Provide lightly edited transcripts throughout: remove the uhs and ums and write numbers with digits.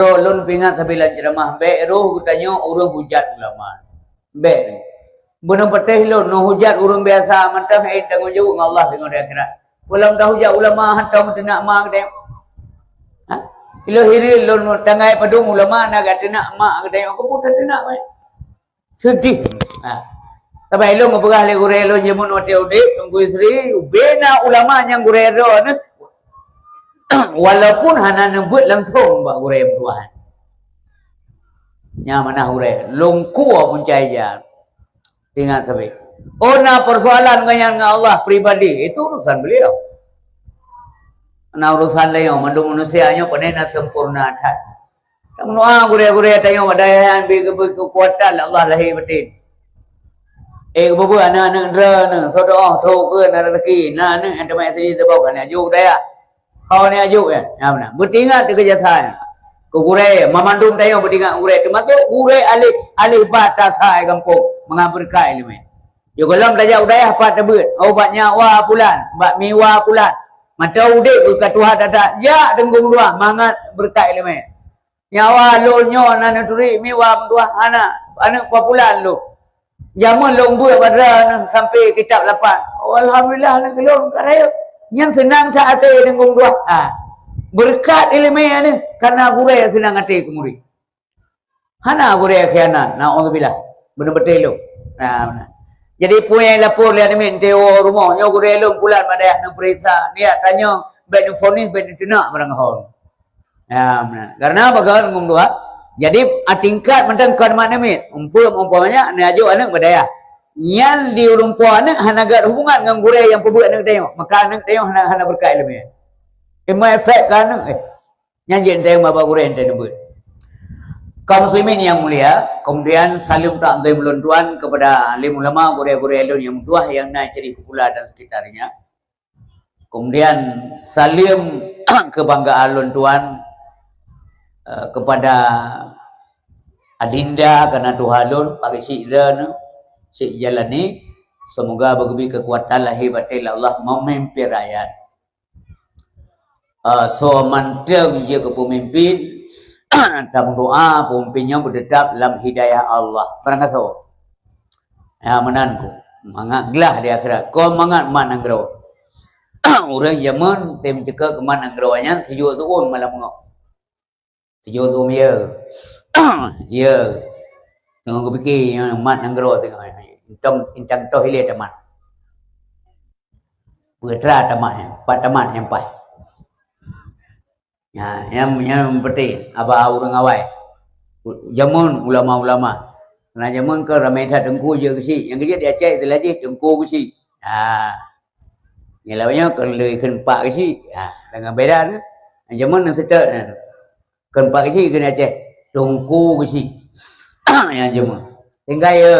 Lun pingat tabilan ceramah be roh kutanya urang hujat ulama. Be. Bunung petih lun no hujat urang biasa mantang tanggung jawab dengan Allah dengan akhirat. Ulam dah hujat ulama hantar nak mak dia. Ha? Ilo hiri lun tangai padung ulama nak nak mak dia aku pun nak baik. Sedih. Ha. Tapi ilo ngapagah le gure lo nyemun ote ode tunggu istri bena ulama yang gure ro ne walaupun hana nebut langsung bak gure Tuhan. Nya mana gure longku pun caja. Ingat tapi. Ona persoalan dengan Allah pribadi itu urusan beliau. Nah urusan dia mandu manusianya panena sempurna tak. Kamu gure-gure tayo wadaya bi kekuatan Allah lahir batin. Babu anak-anak dra sodoh tho ke na rezeki na ne anta mai sini sebab kan ajuk dia. Kau ni ajuk ya. Ya benar. Bertingat di kejasan. Ku gure mamandum tayo bertingat gure termasuk gure alif batasa kampung mengabarkan ilmu. Yo golam daja udaya apa tebut. Obatnya wa pulan, bak miwa pulan. Mata udik ke Tuhan dadak ya denggung dua mangat berkat ilmu. Nyawa lonyo nana turi miwa dua anak papulan lu. Jamun lombu pada sampai kitab 8. Oh, alhamdulillah nak gelong karaya. Yang senang tak hati dengan dua. Berkat ilmu ni karena gure yang senang hati ke murid. Hana gure yang khianat. Na'udzubillah. Benar-benar lu. Jadi punya lapor lihat ni teo rumah. Yo gure lu bulan madaya nak periksa. Dia tanya baik ni fonis baik ni tenak barang hal. Ya benar. Karena bagaimana ngomong dua. Jadi tingkat macam kan mana ni? Umpamanya ni ajuk anak madaya. Yang di rumpuan anak hana agak hubungan dengan gure yang perbuat anak tengok. Maka anak tengok hana berkat ilmu. Emang efek kan anak yang jen tengok bapa gure ente nebut. Kaum muslimin yang mulia, kemudian salim takzim ulun tuan kepada alim ulama gure-gure ulun yang mudah yang naik jadi Kepulauan dan sekitarnya. Kemudian salim kebanggaan ulun tuan kepada adinda karena Tuhanul pakai sikdan sik jalani semoga bagi kekuatan lahir batin Allah mau memimpin rakyat. So manteng je ke pemimpin dalam doa pemimpinnya berdedap dalam hidayah Allah. Barang so. Ya menanku mangat gelah di akhirat. Kau mangat man anggro. Orang zaman tem ceka ke man anggroanya sejuk tuun malam ngok. Sejuk tu ya. Ya. Tengok aku fikir yang mat anggro tengok. Intang toh hilir tamat. Bertra tamat. Pat tamat yang pai. Ya, yang penting apa orang awai. Jamun ulama-ulama. Karena jamun ke ramai tak tengku je ke si. Yang kerja dia cek selagi tengku ke si. Yang lainnya kan lebih kenpak ke si. Dengan beda tu. Jamun yang setek. Kenpak ke si kena cek tengku ke si. Yang jamun. Tinggal ya.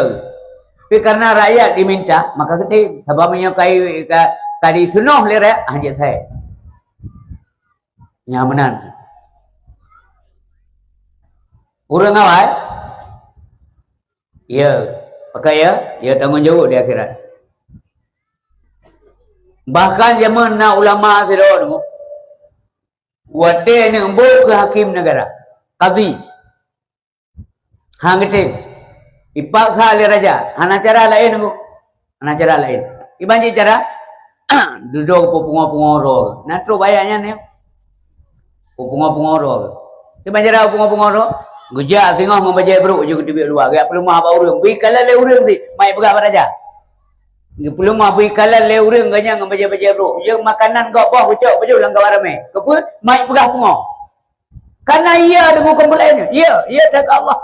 Tapi karena rakyat diminta, maka kita sebab menyukai tadi sunnah le rakyat hajat saya. Nyamanan. Orang awal, ya, pakai ya tanggung jawab di akhirat. Bahkan zaman na ulama sedo, wade ni embo ke hakim negara, qadi, hangtim, ipaksa le raja, hana cara lain ngu, hana cara lain. Ibanji cara, duduk pungo-pungo natro bayarnya ni. Pungo-pungo Tiba jara pungo-pungo gejak tengok membaca beruk je di luar. Gak perlu mah ba urang. Bui kalan le urang ti, mai pegak baraja. Gak perlu mah bui kalan le urang ganya membaca-baca beruk. Je makanan gak boh ucap baju lang gawarame. Kepun mai pegak pungo. Karena ia dengan komplainnya. Ia tak Allah.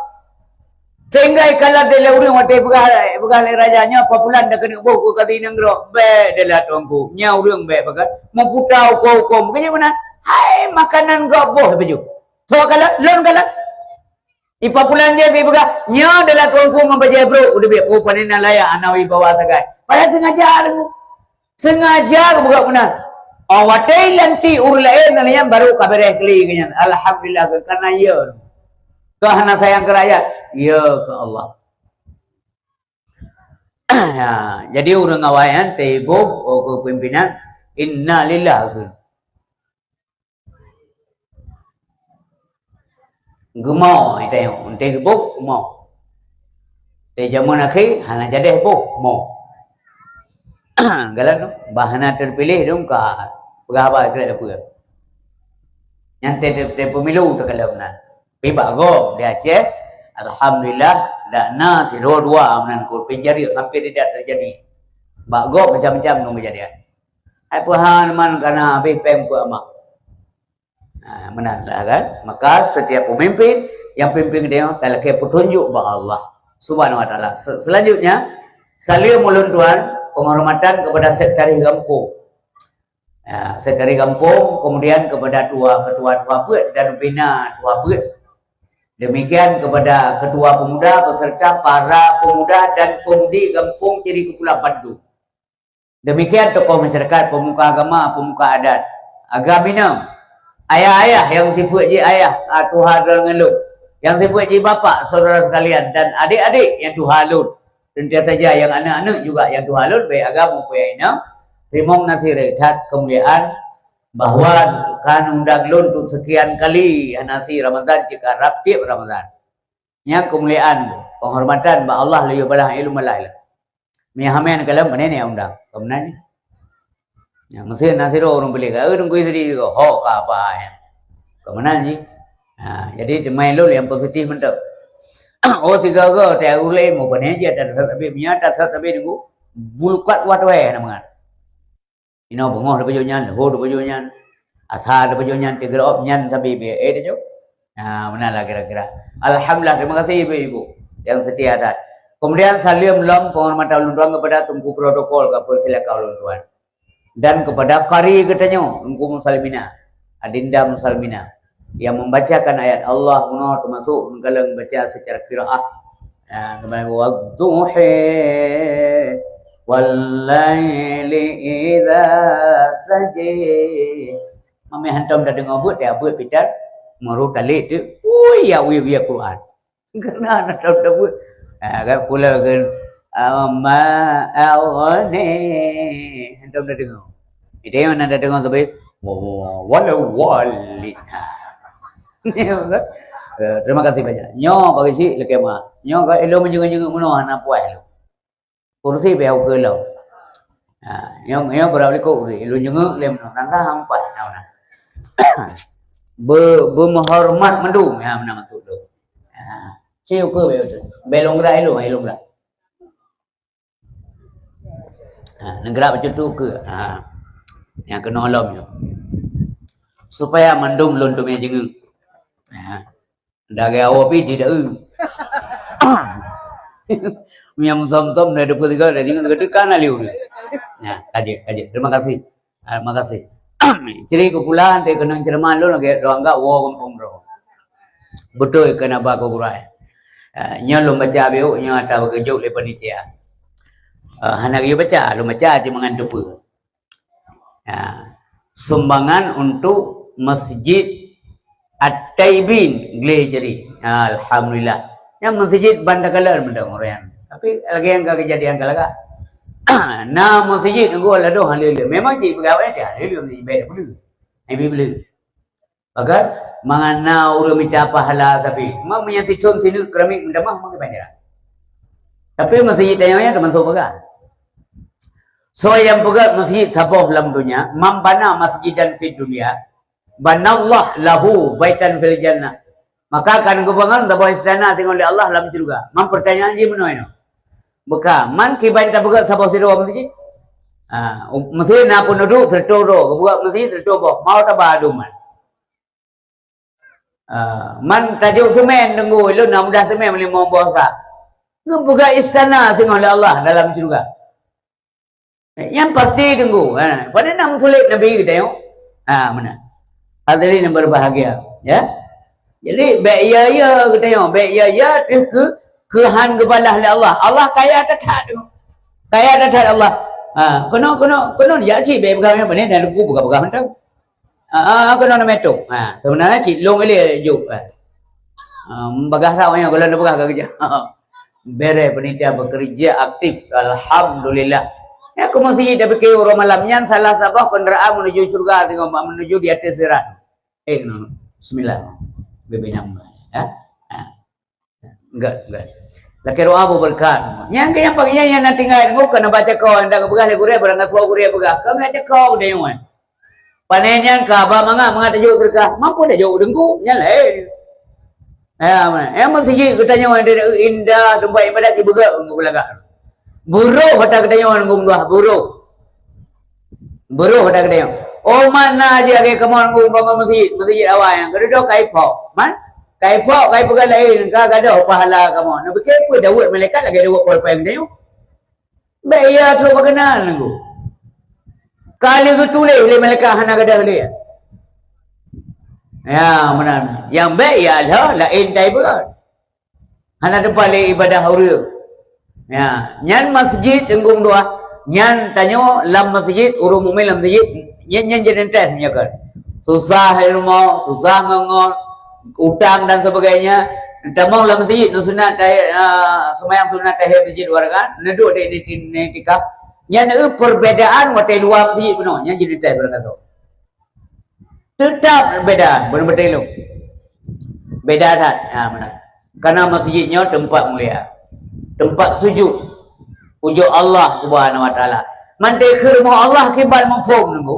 Sehingga kalan le urang mate pegak le rajanya populan dak kena boh ke kati nangro. Be delat tuanku. Nya urang be pegak. Mau putau ko begini mana? Hai makanan goboh baju. So kalau lon kalau ipa pulan je bi buka nya dalam tuanku membaca bro udah biar oh panena layak anawi bawa sagai. Pada sengaja buka benar. Awatai lanti urlain nanya baru kabar kali kenya. Alhamdulillah karena ya. Karena sayang ke rakyat. Ya ke Allah. Ya, jadi orang awayan tebok ke pimpinan inna lillahi Gemau itu yang untuk buk gemau. Di zaman akhir hana jadi buk mau. Galan tu bahana terpilih dong ka berapa kira apa. Yang pemilu tu kalau benar. Piba go dia Aceh. Alhamdulillah dana si dua menan kur penjari hampir tidak terjadi. Bago macam-macam nung kejadian. Ai puhan man kana habis peng pu amak. Menanlah kan? Maka setiap pemimpin yang pimpin dia kalau ke petunjuk bah Allah Subhanahu wa taala. Selanjutnya saling muluntuan penghormatan kepada sekretari kampung. Sekretari kampung, kemudian kepada ketua PET dan pembina tua PET. Demikian kepada ketua pemuda beserta para pemuda dan pemudi kampung Ciri Kepulauan Batu. Demikian tokoh masyarakat, pemuka agama, pemuka adat. Agamina, ayah-ayah yang sifat je ayah, Tuhan dan ngeluh. Yang sifat je bapa, saudara sekalian, dan adik-adik yang Tuhalun. Tentu saja yang anak-anak juga yang Tuhalun, baik agama maupun yang ina. Terima kasih rehat kemuliaan bahwa kan undang lun untuk sekian kali nasi Ramadan jika rapip Ramadan. Yang kemuliaan, penghormatan bah Allah liyu balah ilmu malailah. Mihamen kalau mana ni undang, kemenanya. Ya, mesti nasi orang beli ke, orang kuis di ko, ho apa ya, kemenanya. Jadi main lul yang positif mentok. Oh si gaga, tiada ulai mau panen je, tak tapi menyata tapi ni ku bulkat watwe namanya. Ino bengok dapat jonyan, ho dapat jonyan, asal dapat jonyan, tiga op nyan sabi be, dia jo. Mana lah kira-kira. Alhamdulillah, terima kasih ibu-ibu yang setia adat. Kemudian salim lom penghormatan ulun tuan kepada tungku protokol kapal silakan ulun tuan. Dan kepada kari katanya, tungku Musalmina, Adinda Musalmina, yang membacakan ayat Allah termasuk kalau membaca secara qiraah. Kemudian wadduhi wal-laili idza saji. Mami hantam dah dengar buat dia buat pitat meru talik tu. Ui ya wi Quran. Karena hantam dah buat. Kan pula kan ma'awani hantam dah dengar. Itu yang anda dengar sampai walau wali. Terima kasih banyak. Nyo bagi si lekema. Nyo ka elo menjenguk-jenguk muno hana puas lu. Kursi be au ke lo. Nyo berapa ko elo jenguk lem no tangka hampat nauna. Bermenghormat mendung ya mana maksud tu. Ciu ke belong gerak elo gerak. Negara macam tu ke. Yang kena alam je. Supaya mendung lon tu punya jenguk. Dah gaya awak pi tidak Yang som-som dah 23 dah jenguk dekat aliu ni. Kaji. Terima kasih. Terima kasih. Ciri Kepulauan dia kena cerman lu lagi ruangga wo kampung bro. Betul kena ba ko gurai. Nya lu baca biu nya ata begejuk le panitia. Hana you baca, lu baca di mangan dupa. Sumbangan untuk Masjid At-Taibin Glejeri. Alhamdulillah. Yang masjid Bandakalar mendang orang. Tapi lagi yang kejadian kalaga. Nah masjid nggo la do halil. Memang di pegawai dia halil ni beda bulu. Ibu bulu. Agar mangana uru minta pahala sapi. Mam yang ticum sini keramik mendamah mangke panjang. Tapi masjid tayangnya teman so pegang. So yang pegang masjid saboh dalam dunia, mambana masjidan fid dunia, banallah lahu baitan fil jannah. Maka akan kebangun sebuah istana tengok oleh Allah dalam surga. Mam pertanyaan je mana ini? Buka man kibain tak buka saboh siro masjid. Masjid na pun duduk tertoro, buka masjid tertoro, mau tak badu man. Man tajuk semen tunggu lu nak mudah semen boleh mau bosa. Buka istana tengok oleh Allah dalam surga. Yang pasti tunggu. Pada nak sulit Nabi kita tengok. Mana? Hadirin yang berbahagia, ya. Jadi baik ya kita tengok, baik ya kehan kebalah oleh Allah. Allah kaya tetap tu. Kaya tetap Allah. Kena dia cik baik pegang apa ni dan lupa buka-buka mentang. Kena nak metok. Sebenarnya cik long ele juk. Bagah raw yang kalau nak bagah kerja. Bere penitia bekerja aktif. Alhamdulillah. Ya aku masih dah fikir orang malamnya salah sabah kenderaan menuju surga tengok menuju di atas sirat. Bismillah. Bebinam. Ya? Enggak. Laki doa berkat. Yang paginya yang nanti nggak nguk kena baca kau anda kebegah le gure barang kau gure begah. Kau baca kau deh yang. Panenyan ka ba mga tajuk terkah mampu dah jauh dengku nyalai. Ya mana? Yang masih katanya orang indah tempat ibadat ibaga nguk belagak. Buruh kata katanya orang nguk dua buruh kata katanya. Oh mana aja ke kamu nguk bangun masjid awal yang kedua kaipok. Man? Kaipok lain ka ada pahala kamu. Nak fikir apa Daud malaikat lagi Daud pol peng dia. Baik ya tu berkenal nguk. Kali ke tulis le malaikat hana gadah dia. Ya benar. Yang baik ya Allah lain dai berat. Hana tempat le ibadah huru. Ya, nyan masjid tenggung dua. Nyan tanyo lam masjid urung mukmin lam masjid. Nyan jadi tes nyakan. Susah rumah, susah ngongor, utang dan sebagainya. Tamang lam masjid nu sunat semayang sunat tahiyat masjid orang kan. Neduk di tikaf. Nyan perbedaan watai luar masjid penuh. Nyan jadi tes berkata. Tetap beda, benar-benar lu. Beda dah. Ya, benar. Karena masjidnya tempat mulia. Tempat sujud. Ujud Allah Subhanahu wa taala. Mandai ke rumah Allah kibal mafhum nunggu.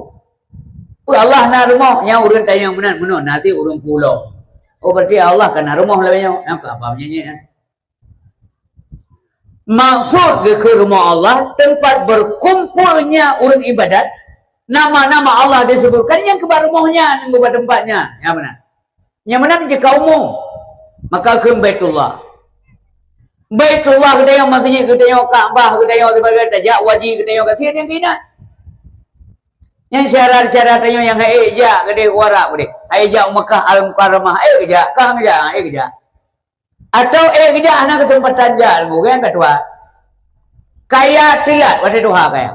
Allah na rumah yang urun tayang benar menun nanti urun pulau. Oh berarti Allah kena rumah lebihnya. Apa menyanyi? Maksud ke rumah Allah tempat berkumpulnya urun ibadat. Nama-nama Allah disebutkan yang kebar rumahnya nunggu pada tempatnya. Yang mana? Yang mana jika umum. Maka ke Baitullah. Baitullah kita yang masjid, kita yang Kaabah, kita yang sebagai tajak wajib, kita yang kasih yang kena. Yang syarat-syarat yang haijak, kita warak boleh. Haijak Mekah Al-Mukarramah, kejak, kah kejak. Atau kejak anak kesempatan jah, kan ketua. Kaya tilat, waktu duha kaya.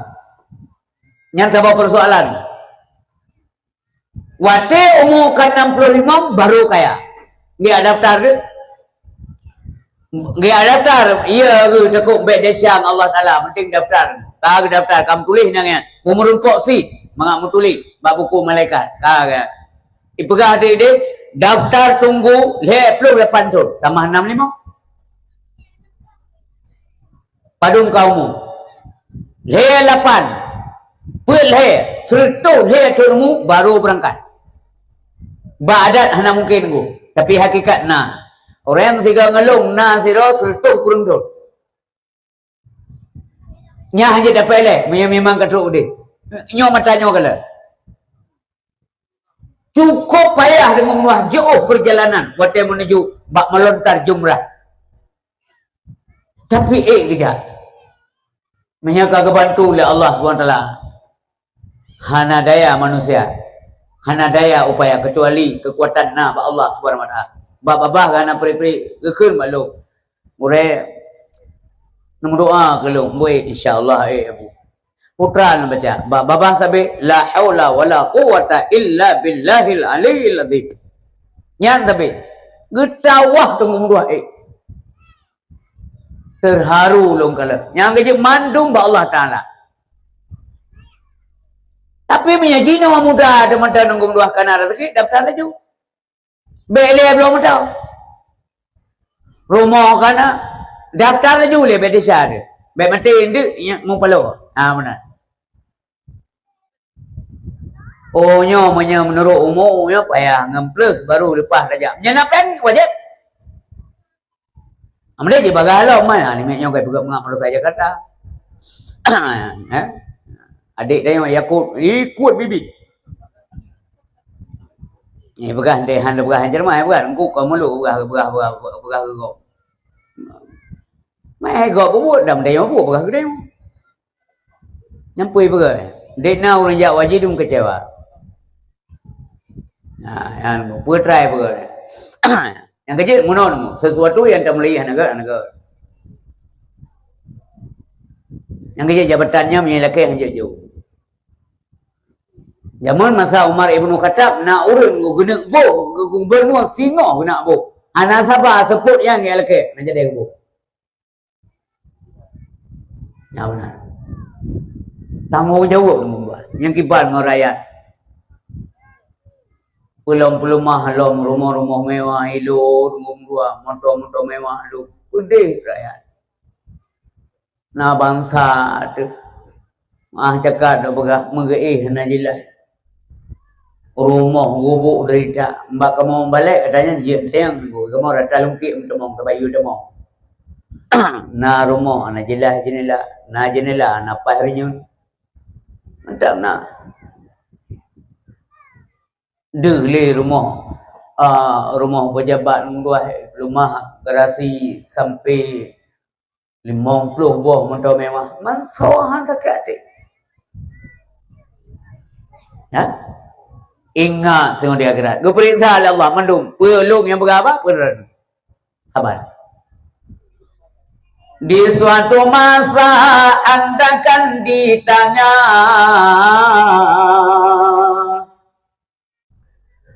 Yang sebab persoalan. Waktu umur ke 65 baru kaya. Dia daftar ke? Dia daftar. Iya ke cukup baik desiang Allah Ta'ala. Penting daftar. Kau daftar. Kamu tulis nangnya. Umur kok si. Mengamu tulis. Bak buku malaikat. Kau ke. Ipegah dia. Daftar tunggu. 28 tahun. Tambah 65. Padung kaumu. 8. Pelih, sertu turmu baru berangkat. Badat hana mungkin ku, tapi hakikat na. Orang yang siga ngelung na siro sertu kurung tu. Nya hanya dapat le, memang katruk dia. Nyo mata nyo kala. Cukup payah dengan muah jauh perjalanan waktu menuju bak melontar jumrah. Tapi kejap. Menyangka kebantu oleh Allah SWT. Hana daya manusia. Hana daya upaya kecuali kekuatan na ba Allah Subhanahu wa taala. Babah kana peri-peri kekeun malu. Mure nombor doa kalau boleh insyaallah abu. Putra nak baca. Babah sabe la haula wala quwata illa billahil aliyil azim. Nyan sabe. Getawah tunggung dua terharu long kala. Yang kerja mandung ba Allah taala. Tapi menyaji nama muda ada mata nunggu dua kana rezeki daftar laju. Bele belum tahu. Rumah kana daftar laju le bede syar. Be mate inde yang mau palo. Benar. Oh nyo menurut umumnya payah ngemplus baru lepas saja. Menyenapan wajib. Amde je bagalo mana ni nyo kai pegak mengat menurut saya kata. Adik dia yang ikut bibi. Ni begah dia handa begah Jerman bukan engkau kau mulu begah kau. Mai kau buat dam dia buat begah dia. Nyampui begah. Dia nak orang jak wajib dum kecewa. Yang putra begah. Yang kecil mono sesuatu yang tak melihat negara. Yang kecil jabatannya menyelakai hanya jauh. Zaman masa Umar Ibn Khattab nak urun guna bo gubernur singo guna bo. Anak sabah sebut yang elke nak jadi bo. Ya benar. Tanggung jawab membuat yang kibar dengan rakyat. Pulang pelumah lom rumah-rumah mewah hidup, rumah motor-motor mewah hidup. Udih rakyat. Nah bangsa tu. Cakap dah begah mengeih na jelas. Rumah gubuk derita. Mbak kamu balik katanya dia sayang tu. Kamu datang lungkit temong kebayu temong. Na rumah na jelas jendela. Na jendela na pahrinya. Entah na. Dele rumah. Rumah pejabat nungguah rumah garasi sampai 50 buah motor mewah. Mansohan tak ada. Ya? Ingat semua di akhirat. Gue periksa oleh Allah mendung. Pelung yang berapa? Beran. Sabar. Di suatu masa anda kan ditanya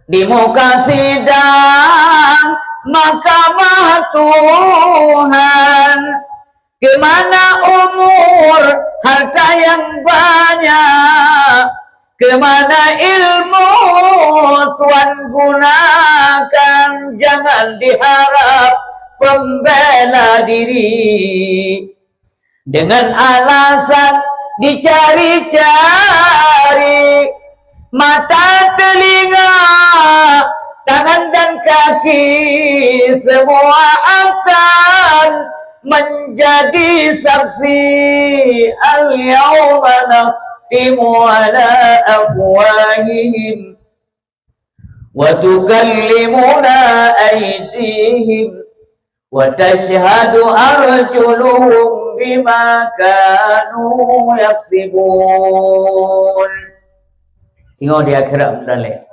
di muka sidang mahkamah Tuhan, kemana umur harta yang banyak, kemana ilmu Tuhan gunakan, jangan diharap pembela diri dengan alasan dicari-cari mata, telinga, tangan dan kaki, semua akan menjadi saksi. Al-yawma nakhtimu ala afwahihim wa tukallimuna aydihim wa tashhadu arjuluhum bima kanu yaksibun. Tengok di akhirat berdalai.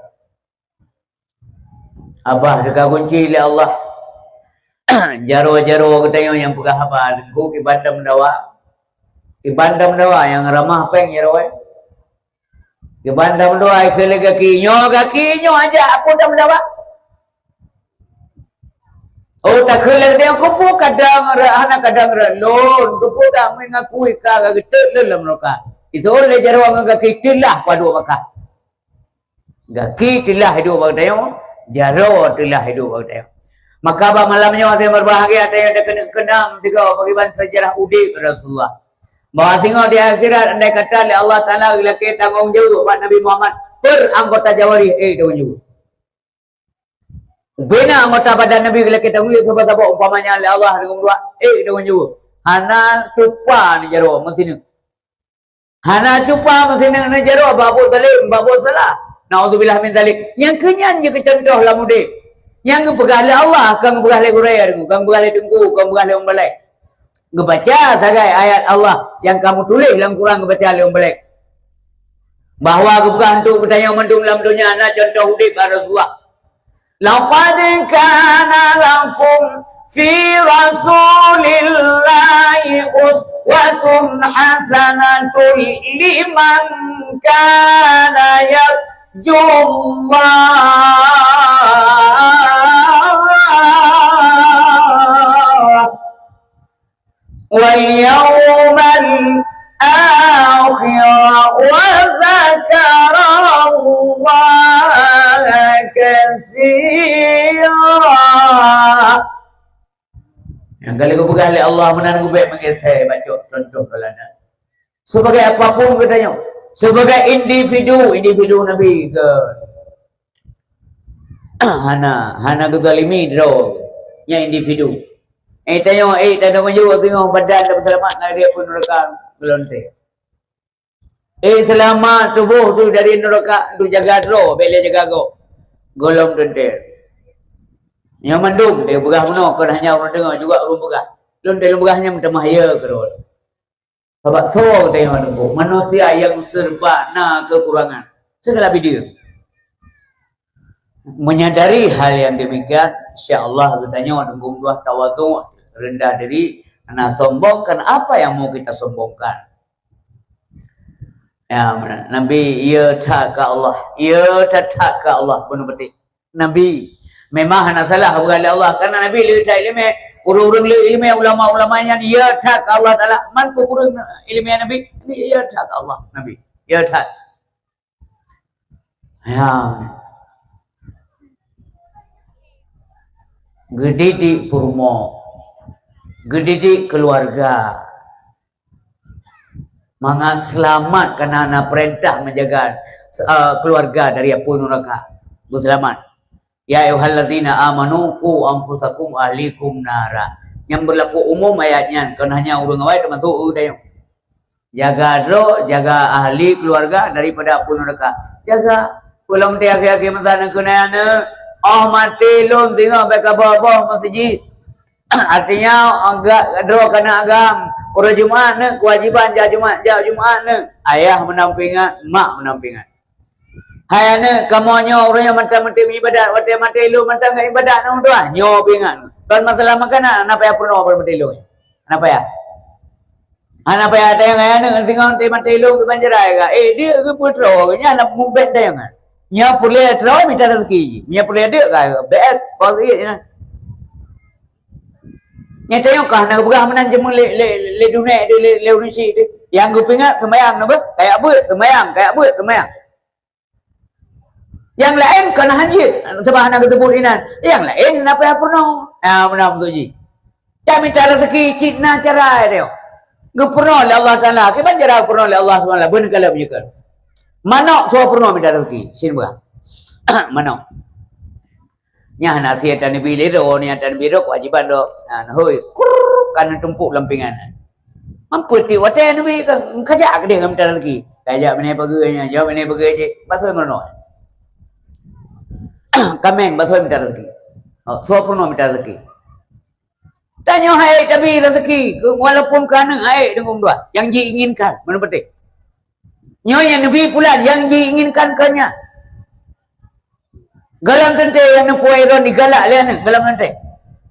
Abah dekat kunci oleh Allah. Jaro-jaro kita yang pegang abah. Ku ki bandam dawa. Ki bandam dawa yang ramah peng jaro. Ki bandam dawa ke kakinyo aja aku dah dawa. Oh tak kelak dia kupu kadang anak kadang lon kupu dah mengakui ka gede dalam mereka. Itu oleh jaro ngaki tilah padu maka. Gaki tilah hidup bagdayo, jaro tilah hidup bagdayo. Maka ba malamnya waktu berbahagia ada yang kenang juga bagaimana sejarah udip Rasulullah. Bahawa singo di akhirat andai kata oleh Allah Taala bila kita tanggung jawab buat Nabi Muhammad per anggota jawari tanggung jawab. Bina anggota badan Nabi bila kita tanggung jawab sebab umpamanya oleh Allah dengan dua tanggung jawab. Hana cupa ni jaro mesti ni. Hana cupa mesti ni jaro babu talim babu salah. Na'udzubillah min zalik. Yang kenyan je kecontoh lah mudik. Yang kepegah oleh Allah, kang kepegah oleh Quraish, kang kepegah oleh Tengku, kang kepegah oleh orang balik. Kebaca sagai ayat Allah yang kamu tulis dalam Quran kebaca oleh orang balik. Bahawa kepegah untuk bertanya mendung dalam dunia ana contoh hidup Rasulullah. Laqad kana lakum fi rasulillahi uswatun hasanatun liman kana Jumlah wal yawmal akhir wa zakara Allah katsira. Yang kali kau pegang oleh Allah menang baik mengesai baca contoh teladan. Sebagai apapun katanya. Sebagai individu Nabi ke hana kezalimi draw yang individu. Tanya tengok juga tengok badan dah selamat dia pun neraka gelonte. Selamat tubuh tu dari neraka tu jaga draw bele jaga go. Golong dendel. Yang mandum dia begah meno kan hanya orang dengar juga orang begah. Lonte begahnya macam mahaya kerol. Sebab so tengok tu manusia yang serba na kekurangan segala bidang. Menyadari hal yang demikian, insya-Allah katanya dengan buah tawadhu, rendah diri, karena sombongkan apa yang mau kita sombongkan. Ya, Nabi ia tak ke Allah, ia tak ke Allah benar betul. Nabi memang hana salah bukan Allah karena Nabi le tak ilmu urang-urang le ilmu ulama-ulamanya dia tak Allah Taala man kurang ilmu Nabi dia tak Allah Nabi dia tak ya Gedidik purmo, gedidik keluarga. Mangat selamat karena anak perintah menjaga keluarga dari api neraka. Berselamat. Ya ayyuhalladzina amanu qu anfusakum ahlikum nara. Yang berlaku umum ayatnya, karena hanya urang awai termasuk udayong. Jaga roh, jaga ahli keluarga daripada api neraka. Jaga pulang dia ke masana kunayana. Oh mati lom tengok baik apa masjid. Artinya agak doa kena agam. Orang Jumaat ne kewajiban Jumaat ne. Ayah menampingan, mak menampingan. Hai ne kamunya orang yang mata-mata ibadat, wate mata lu mata enggak ibadat nang doa. Nyo pingan. Kan masalah makanan apa ya pernah mata lu. Kenapa ya? Anak ya ada yang ayah ne tengok mata lu ke banjarai ga. Dia ke putra nya anak mumbet dah yang. Nya pulih terus minta rezeki. Nya pulih ada ga. BS pagi ni. Nya tengok kah nak berah menanjem le dunia le urisi dia. Yang gue pingat sembahyang apa? Kayak apa? Sembahyang. Yang lain kena haji. Sebab anak kita bulinan. Yang lain apa yang pernah? Benar betul ji. Dia minta rezeki cina cara dia. Gue pernah oleh Allah Taala. Kita cara pernah oleh Allah Taala. Benar kalau berjekar. Mana tu pernah minta rezeki? Sini berah. Mana? Nya nasihat dan bilir ni dan bilir kewajiban do. Hoi, kan tumpuk lampingan. Mampu ti wate ni kan kerja ke dia minta rezeki. Kerja mana peganya, jawab mana peganya je. Pasal mana? Kameng pasal minta rezeki. So pernah minta rezeki. Tanya hai tapi rezeki walaupun kana hai dengan dua yang diinginkan mana penting. Nyonya Nabi pula yang diinginkan kanya. Galam tente yang nampuai ron digalak lian galam tente.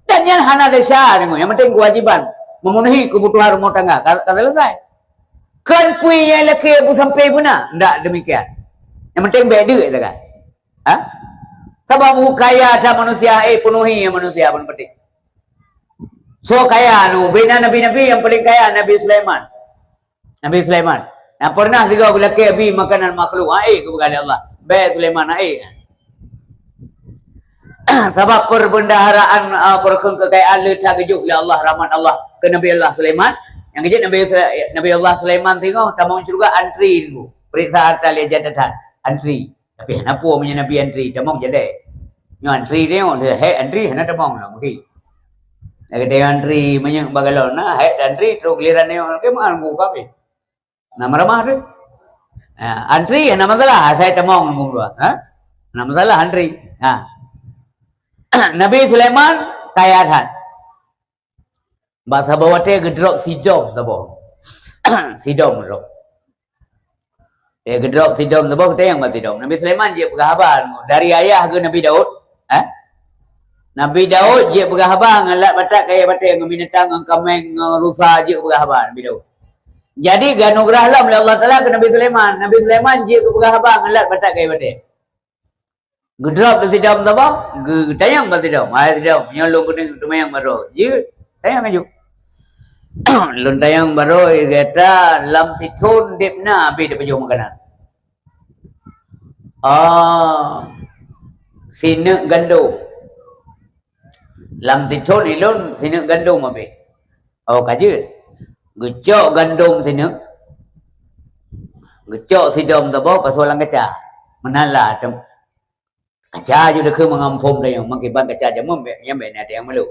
Dan yang hana desa dengo yang penting kewajiban memenuhi kebutuhan rumah tangga. Kata selesai. Kan pui yang laki bu sampai guna. Ndak demikian. Yang penting beda itu kan. Ha? Sebab kaya ada manusia penuhi manusia pun penting. So kaya bina nabi-nabi yang paling kaya Nabi Sulaiman. Nabi Sulaiman. Yang pernah juga laki abi makanan makhluk kepada Allah. Baik Sulaiman sebab perbendaharaan kekayaan letak kejuk oleh Allah rahmat Allah ke Nabi Allah Sulaiman. Yang kejut Nabi Allah Sulaiman tengok tamang juga antri tengok. Periksa tali jadatan antri. Tapi kenapa punya Nabi antri tamang jadi. Nyo antri tengok dia antri hendak tamang lah mungkin. Nak kata antri banyak bagalon nah antri terus giliran tengok ke mana buka be. Nama ramah tu. Antri nama masalah saya tamang ngomong nama masalah antri. Nabi Sulaiman kaya dah. Bahasa bawah dia gedrop sidom tabo. Sidom gedrop. Dia gedrop sidom tabo kita yang mati dom. Nabi Sulaiman dia penghaban dari ayah ke Nabi Daud. Nabi Daud dia penghaban alat batak kaya batak dengan binatang dengan kameng rusa dia penghaban Nabi Daud. Jadi ganugerah lah oleh Allah Taala ke Nabi Sulaiman. Nabi Sulaiman dia penghaban alat batak kaya batak. Gedrop di sidam tabo, tayang ba sidam, sidam, yang lo kuning tumayang baro, je, tayang aja. Lon tayang baro, kata lam situn dipna abi de pejong makanan. Sinek gandum. Lam situn ilon sinek gandum abi. Kaje. Gecok gandum sinek. Gecok sidam tabo pasulang kaca. Menala kaca juga ke mengampum dah yang mengiban kaca jamu yang benar yang malu.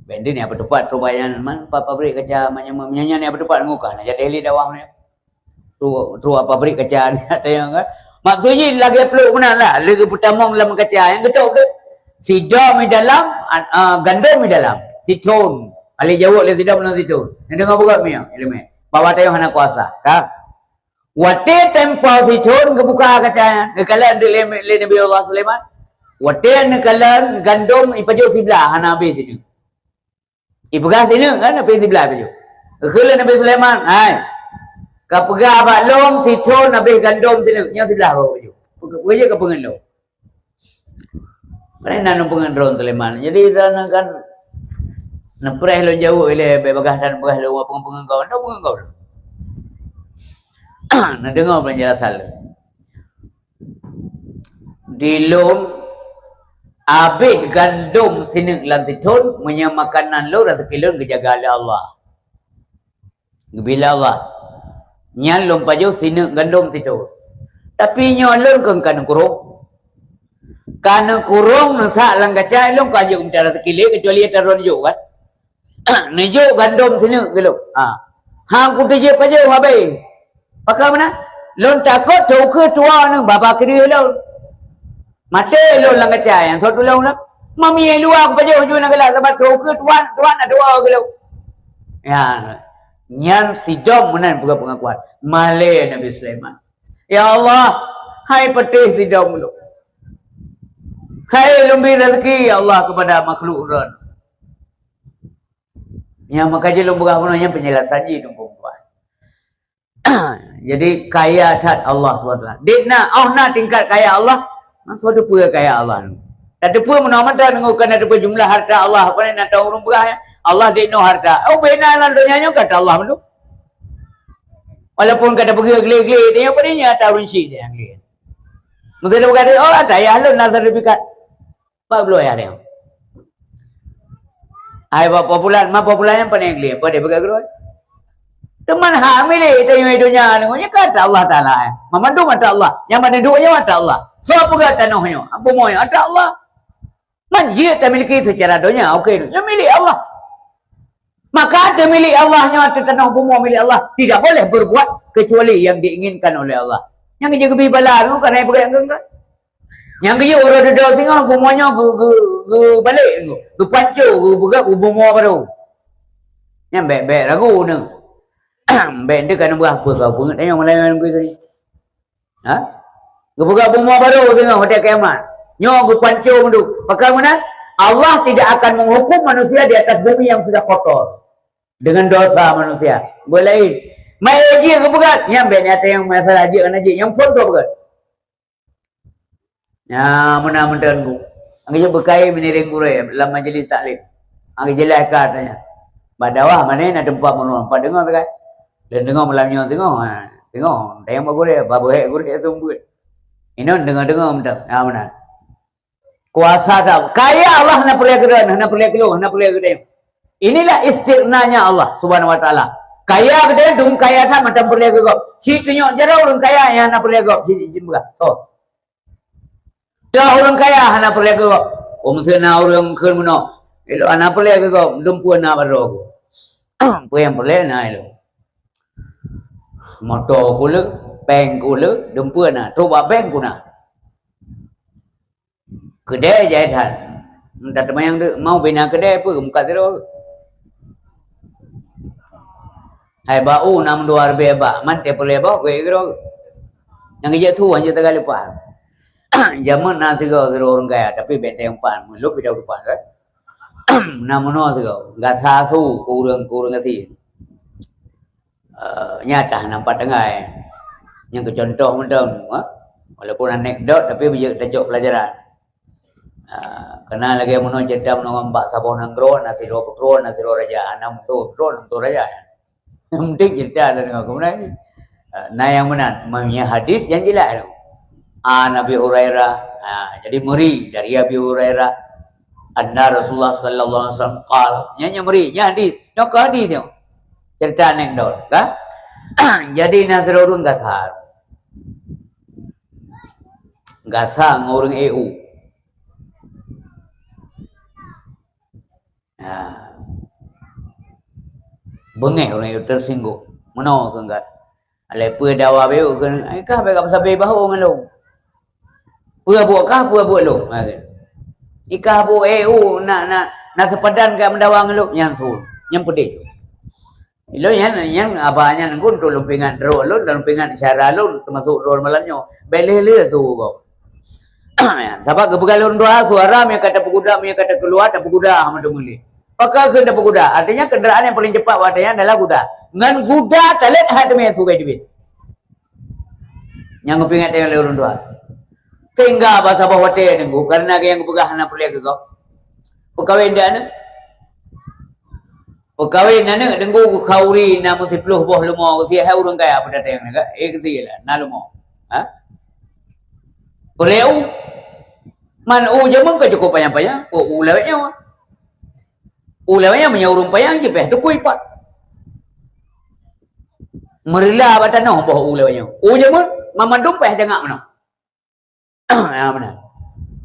Bendi ni apa tempat perubahan man pabrik kaca macam menyanyi ni apa tempat muka nak jadi dawang ni. Tu apa pabrik kaca ni ada yang kan. Maksudnya lagi peluk benar lah. Lagi putamong dalam kaca yang getok tu. Sidam di dalam, gandum di dalam. Situn. Ali jawab le sidam dan situn. Ni dengar buka miang ilmu. Bawa tayo hana kuasa. Kan? Wate tempat situn kebuka kacanya. Nekalan di le Nabi Allah Sulaiman. Wate nekalan gandum ipajo sebelah hana habis itu. Ipegah sini kan apa sebelah ipajo. Kekala Nabi Sulaiman. Kapegah balom situn habis gandum sini yang sebelah kau ipajo. Wajah ke pengen lo. Mana nanam pengen drone Sulaiman. Jadi dana kan napreh lo jauh ile begah dan begah lo pengen kau. No pengen kau. Nak dengar penjelasan. Di lom Habis gandum sini lam titun punya makanan lo rezeki lo kejaga oleh Allah. Bila Allah nyalum paju sini gandum titun. Tapi nyolong kan kurung. Kana kurung nasa lang kaca long kaje umtara sekile kecuali taron jo kan. Nejo gandum sini gelo. Hang ku je paju habai. Pakai mana? Lon takut jauh tua nang bapa kiri lo. Mate lo lang kaca yang satu lo nak. Mami luar aku paju hujung nak gelak sebab jauh tuan ada dua gelo. Ya. Nyan sidom menan bukan pengakuan. Malay Nabi Sulaiman. Ya Allah, hai petih sidom lo. Hai lumbi rezeki ya Allah kepada makhluk ron. Yang maka je lumbuh punanya penjelasan je dong perempuan. Jadi kaya tat Allah SWT. Dikna na tingkat kaya Allah, maksud ada pula kaya Allah. Ada pula menamatkan dengan ada pula jumlah harta Allah. Apa ni nak tahu orang berah ya? Allah dikno harta. Oh benar lah dunia kata Allah tu. Walaupun kata pergi geli-geli dia apa dia tahu runsi dia yang geli. Mesti dia berkata oh ada ya lu nazar dekat. Apa belum ya dia? Ai popular yang paling geli. Apa dia berkata? Teman hamil itu yang dunia ni kata Allah Taala. Memandu mata Allah. Yang mana duanya mata Allah. So apa kata nohnya? Apa mau ada Allah? Manjir tak miliki secara dunia okey. Yang milik Allah. Maka ada milik Allahnya atau tanah bumi milik Allah tidak boleh berbuat kecuali yang diinginkan oleh Allah. Yang kerja kebi bala tu kan ai berang kan. Yang kerja orang dedah singa bumuanya balik tu. Ke pancu ke berat bumu baru. Yang baik-baik ragu ni. Baik dia kan berapa kau pun tengok Melayu aku tadi. Ha? Ke berat bumu baru tengok hotel kiamat. Nyo ke pancu tu. Pakai mana? Allah tidak akan menghukum manusia di atas bumi yang sudah kotor. Dengan dosa manusia. Boleh. Mai haji ke berat? Yang baik nyata yang masalah haji kan haji. Yang pun tu berat. Ya, mana-mana ku. Angge berkai meniring gure dalam majlis taklim. Angge jelas katanya. Badawah mana nak tempat menua. Apa dengar tu kan? Dan dengar malamnya tengok. Tengok. Tayang bagure, babu hek gure tumbut. Inon dengar-dengar mendak. Ya benar. Kuasa tak. Kaya Allah nak perlu kedan, nak perlu keluar, nak perlu kedan. Inilah istighnanya Allah Subhanahu wa taala. Kaya kedan dum kaya tak macam perlu kegop. Si tunjuk jara orang kaya yang nak perlu kegop. Si jimba. So. Dah orang kaya nak perlu kegop. Mesti nak orang keun muno. Elo anak perlu kegop, dum puan nak baro aku. Puan perlu nak elo. Motor kula, bank kula, dum puan nak. Coba bank kuna. Kedai jahitan. Minta teman yang mau bina kedai apa muka terus. Hai bau 62 beba, mante boleh bawa gue kira. Yang kerja tu hanya tegal lepas. Zaman nasi kau orang kaya, tapi benteng pan, lu pindah depan kan. Namun nasi kau, gak sasu kurang kasih. Nyata nampak tengah. Yang kecontoh macam, walaupun anekdot tapi bijak tajuk pelajaran. Kena lagi menurut cerita menurut mbak sabon nanggron, nasi ro raja, enam tu raja. Yang penting cerita ada dengan kemudian. Nah yang benar, mempunyai hadis yang jelas tu. Nabi Hurairah, jadi meri dari Abi Hurairah. Anna Rasulullah sallallahu alaihi wasallam qala, nya meri, nya hadis, nak hadis tu. Cerita anekdot, kan? Jadi Nasrulun gasar ngurung EU. Bengeh orang itu tersinggung. Mana ke enggak? Lepa dawa beu kan. Ai kah bega sabai bahu ngalung. Pua buat lu. Ikah bu EU nak sepadan ke mendawa ngalung yang sul. Yang pedih. Ilo yang abahnya nangkun tu lumpingan ro lu dan lumpingan cara lu termasuk ro malamnya. Beleh su kau. Sebab kebegalun doa suara yang kata peguda yang kata keluar tak peguda amat muli. Pakai kena peguda. Artinya kenderaan yang paling cepat wadahnya adalah kuda. Ngan kuda talet hadme sugai duit. Yang ngupingat yang leurun doa. Sehingga bahasa bawah wate nenggu karena yang ngupegah anak perliak kau. Pekawin dia ne. Pekawin nane nenggu kauri namu 10 boh lumo sia hai urang kaya pada tayang naga. Kesilah na lumo. Ha? Boleh Man jaman ke cukup payang-payang. Ulawnya. Ulawnya menyaurum payang je peh tukui pat. Merila batan noh boh ulawnya. Jaman mamandum peh dengak mana. Ya mana.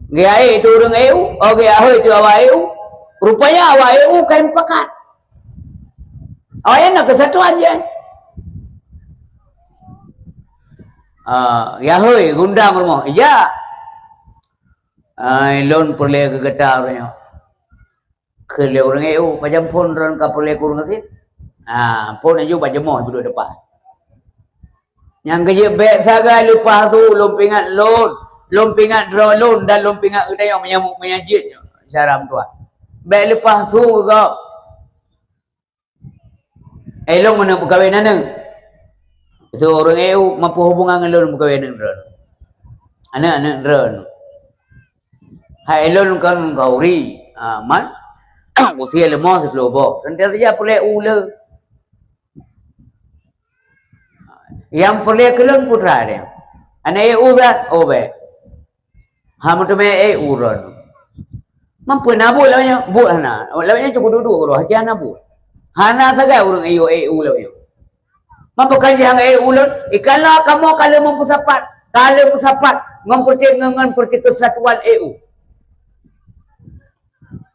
Gaya itu urang eu, gaya itu awak eu. Rupanya awak eu kain pekat. Awak nak kesatuan je. Ya hoi gundang rumah. Ya. Lon perle ke geta orangnya. Kele orang eu macam pun ron ka perle kurang sih. Pun aja macam moh duduk depan. Yang kerja baik saga lepas tu lompingat lon, lompingat draw lon dan lompingat udah yang menyamuk menyajit syaram tu. Baik lepas tu kau. Long mana perkahwinan nang. So orang eu mampu hubungan dengan lon perkahwinan ron. Anak-anak ron. Hai lon kan gauri man usia lemah sebelum boh dan dia saja boleh ula yang boleh kelon putra dia anak udah obe hamu tu me uron mampu nabu lawanya bu hana lawanya cukup duduk roh aja nabu hana saga urang lawanya mampu kan yang ulon ikala kamu kalau mampu sapat ngomperti kesatuan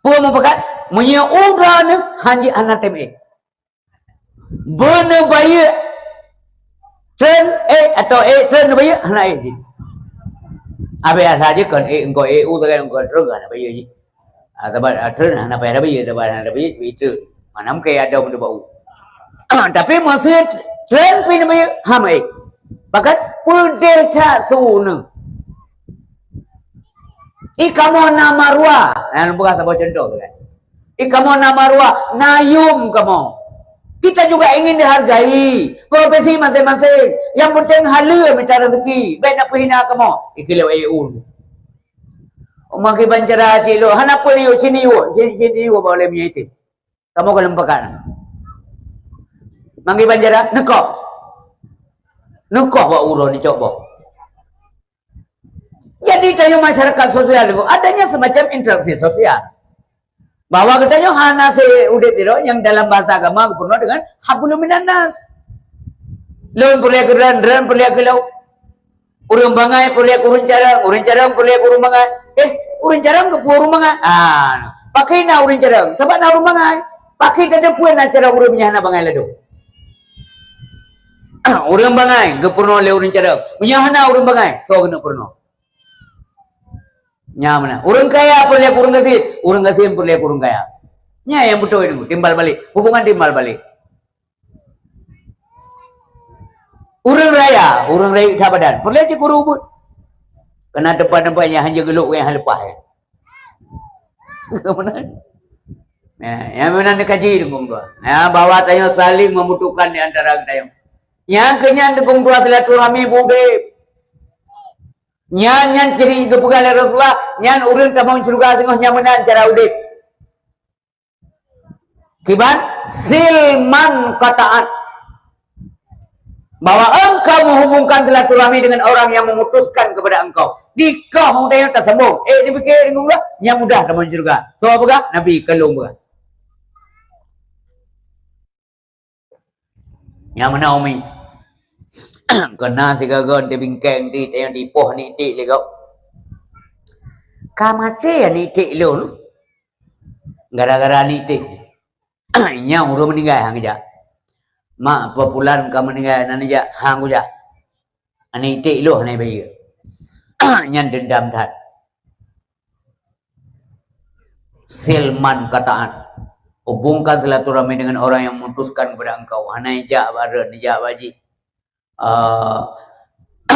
Puan mapakat punya udra ni hanji anak tem bener bayi tren atau tren bayi anak apa saja kan engkau udra engkau terus kan bayi ji sebab tren anak bayi sebab anak bayi itu mana mungkin ada benda bau tapi masih tren pin bayi hamai pakat perdelta sunu Ikamu namarwa, bukan sebuah contoh kan? Ikamu namarwa, nayum kamu. Kita juga ingin dihargai, profesi masing-masing. Yang penting halal minta rezeki, baik nak perhina kamu. Ikilau eun. Maki bancara cilo, hana pun sini boleh menyitim. Kamu kalau lempakan. Maki bancara nekoh buat urun ni coba. Jadi tanya masyarakat sosial itu adanya semacam interaksi sosial. Bahwa katanya hana se udet itu yang dalam bahasa agama penuh dengan hablum minannas. Lon perlu keran perlu kelau. Urang bangai perlu urun carang perlu urun bangai. Urun carang ke urun bangai. Pakai na urun carang. Sebab na urun bangai. Pakai tadi puan na cara urun hana bangai ladu. Urang bangai ke purno le urun carang. Hana urun bangai. So kena purno. Nyamana urang kaya perlu urang kasih perlu urang kaya nya yang betul itu timbal balik hubungan timbal balik urang raya sabadan perlu je guru ubud kena depan-depannya hanya geluk yang lepas kemudian yang mana dikaji dengkung dua bahwa tayo saling membutuhkan di antara tayo yang kenyan dengkung dua silaturahmi bude Nyan ciri kepugal Rasulullah nyan urang tamang surga sengah nyamanan cara udip kiban silman kataan bahwa engkau menghubungkan silaturahmi dengan orang yang memutuskan kepada engkau dikah hudayah tersambung dipikir dengan Allah yang mudah tamang surga so apa Nabi kelung bukan yang mana umi kena si gagon di bingkeng di yang di poh ni tik le kau kamate ni tik lun gara-gara ni tik nya urang meninggal hang ja mak populan ka meninggal nan ja hang ja ani tik loh ni bayi nyan dendam that silman kataan hubungkan silaturahmi dengan orang yang memutuskan kepada engkau hanai ja baran ja baji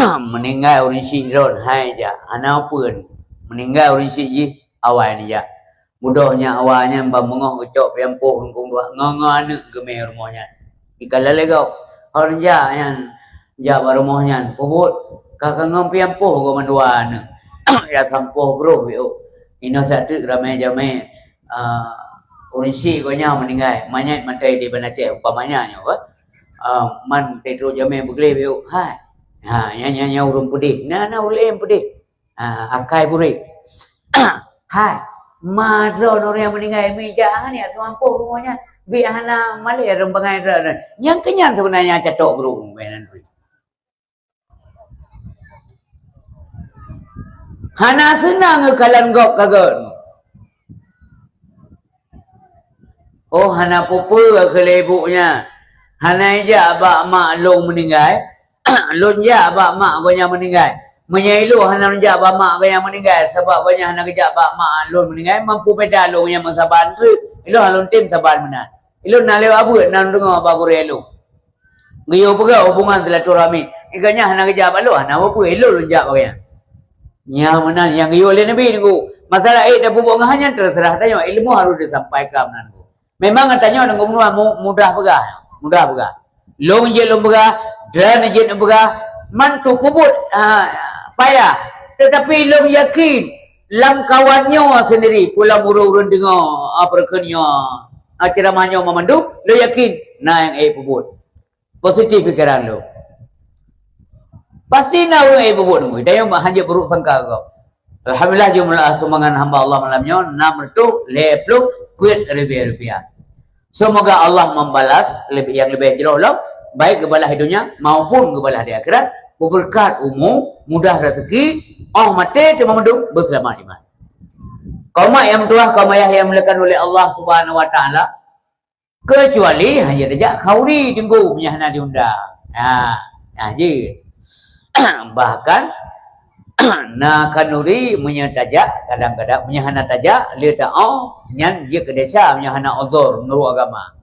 meninggal orang syik ron hai ja ana pun meninggal orang syik ji awal ni ja mudahnya awalnya bamengah ucap pempoh ngkung dua ngangane geme rumahnya ikala legau orang ja yang ja rumahnya pobot kakak ngam pempoh go manduan ya sampoh bro yo ino satu ramai jame orang syik go nya meninggal manyat mantai di Banaceh umpamanya nya man petro jame begle beu hai nya urung pudih na urung pudih akai puri Hai, madro orang yang meninggal meja ni semampu rumahnya biar hana malih rembangai dah. Yang kenyan sebenarnya catok bro benan. Hana senang kalan gop kagon. Oh hana pupu ke lebunya. Hana ja abak mak long meninggal. Long ja abak mak gonya meninggal. Menyailu hana ja abak mak gonya meninggal sebab gonya hana kerja abak mak long meninggal mampu beda long yang masaban tu. Ilo halon tim saban benar. Ilo nalew abu nan dengar abak gorelo. Gayo pega hubungan silaturahmi. Iganya hana kerja abak lo hana apa elo long ja bagaya. Nya menan yang gayo le nabi niku. Masalah dah bubuk hanya terserah tanya ilmu harus disampaikan menanku. Memang katanya orang gumnua mudah pegah. Mudah pegah. Long je long pegah, dan je long pegah, mantu kubut payah. Tetapi long yakin lam kawannya sendiri pulang urun-urun dengar perkennya ceramahnya memandu, lo yakin nah yang pebut. Positif fikiran lo. Pasti nak orang pebut nunggu. Dia yang hanya buruk sangka kau. Alhamdulillah jumlah sumbangan hamba Allah malamnya 620 kuit rupiah. Semoga Allah membalas yang lebih jauh baik kebalah hidupnya maupun kebalah di akhirat. Berkat umum, mudah rezeki, mati cuma mendung berselamat iman. Kaum yang tua, kaum yang melekat oleh Allah Subhanahu Wa Taala, kecuali hanya saja khauri tunggu punya hana diundang. Je. Bahkan na kanuri menyatajak kadang-kadang menyahana tajak le ta'au nyan je ke desa menyahana uzur menurut agama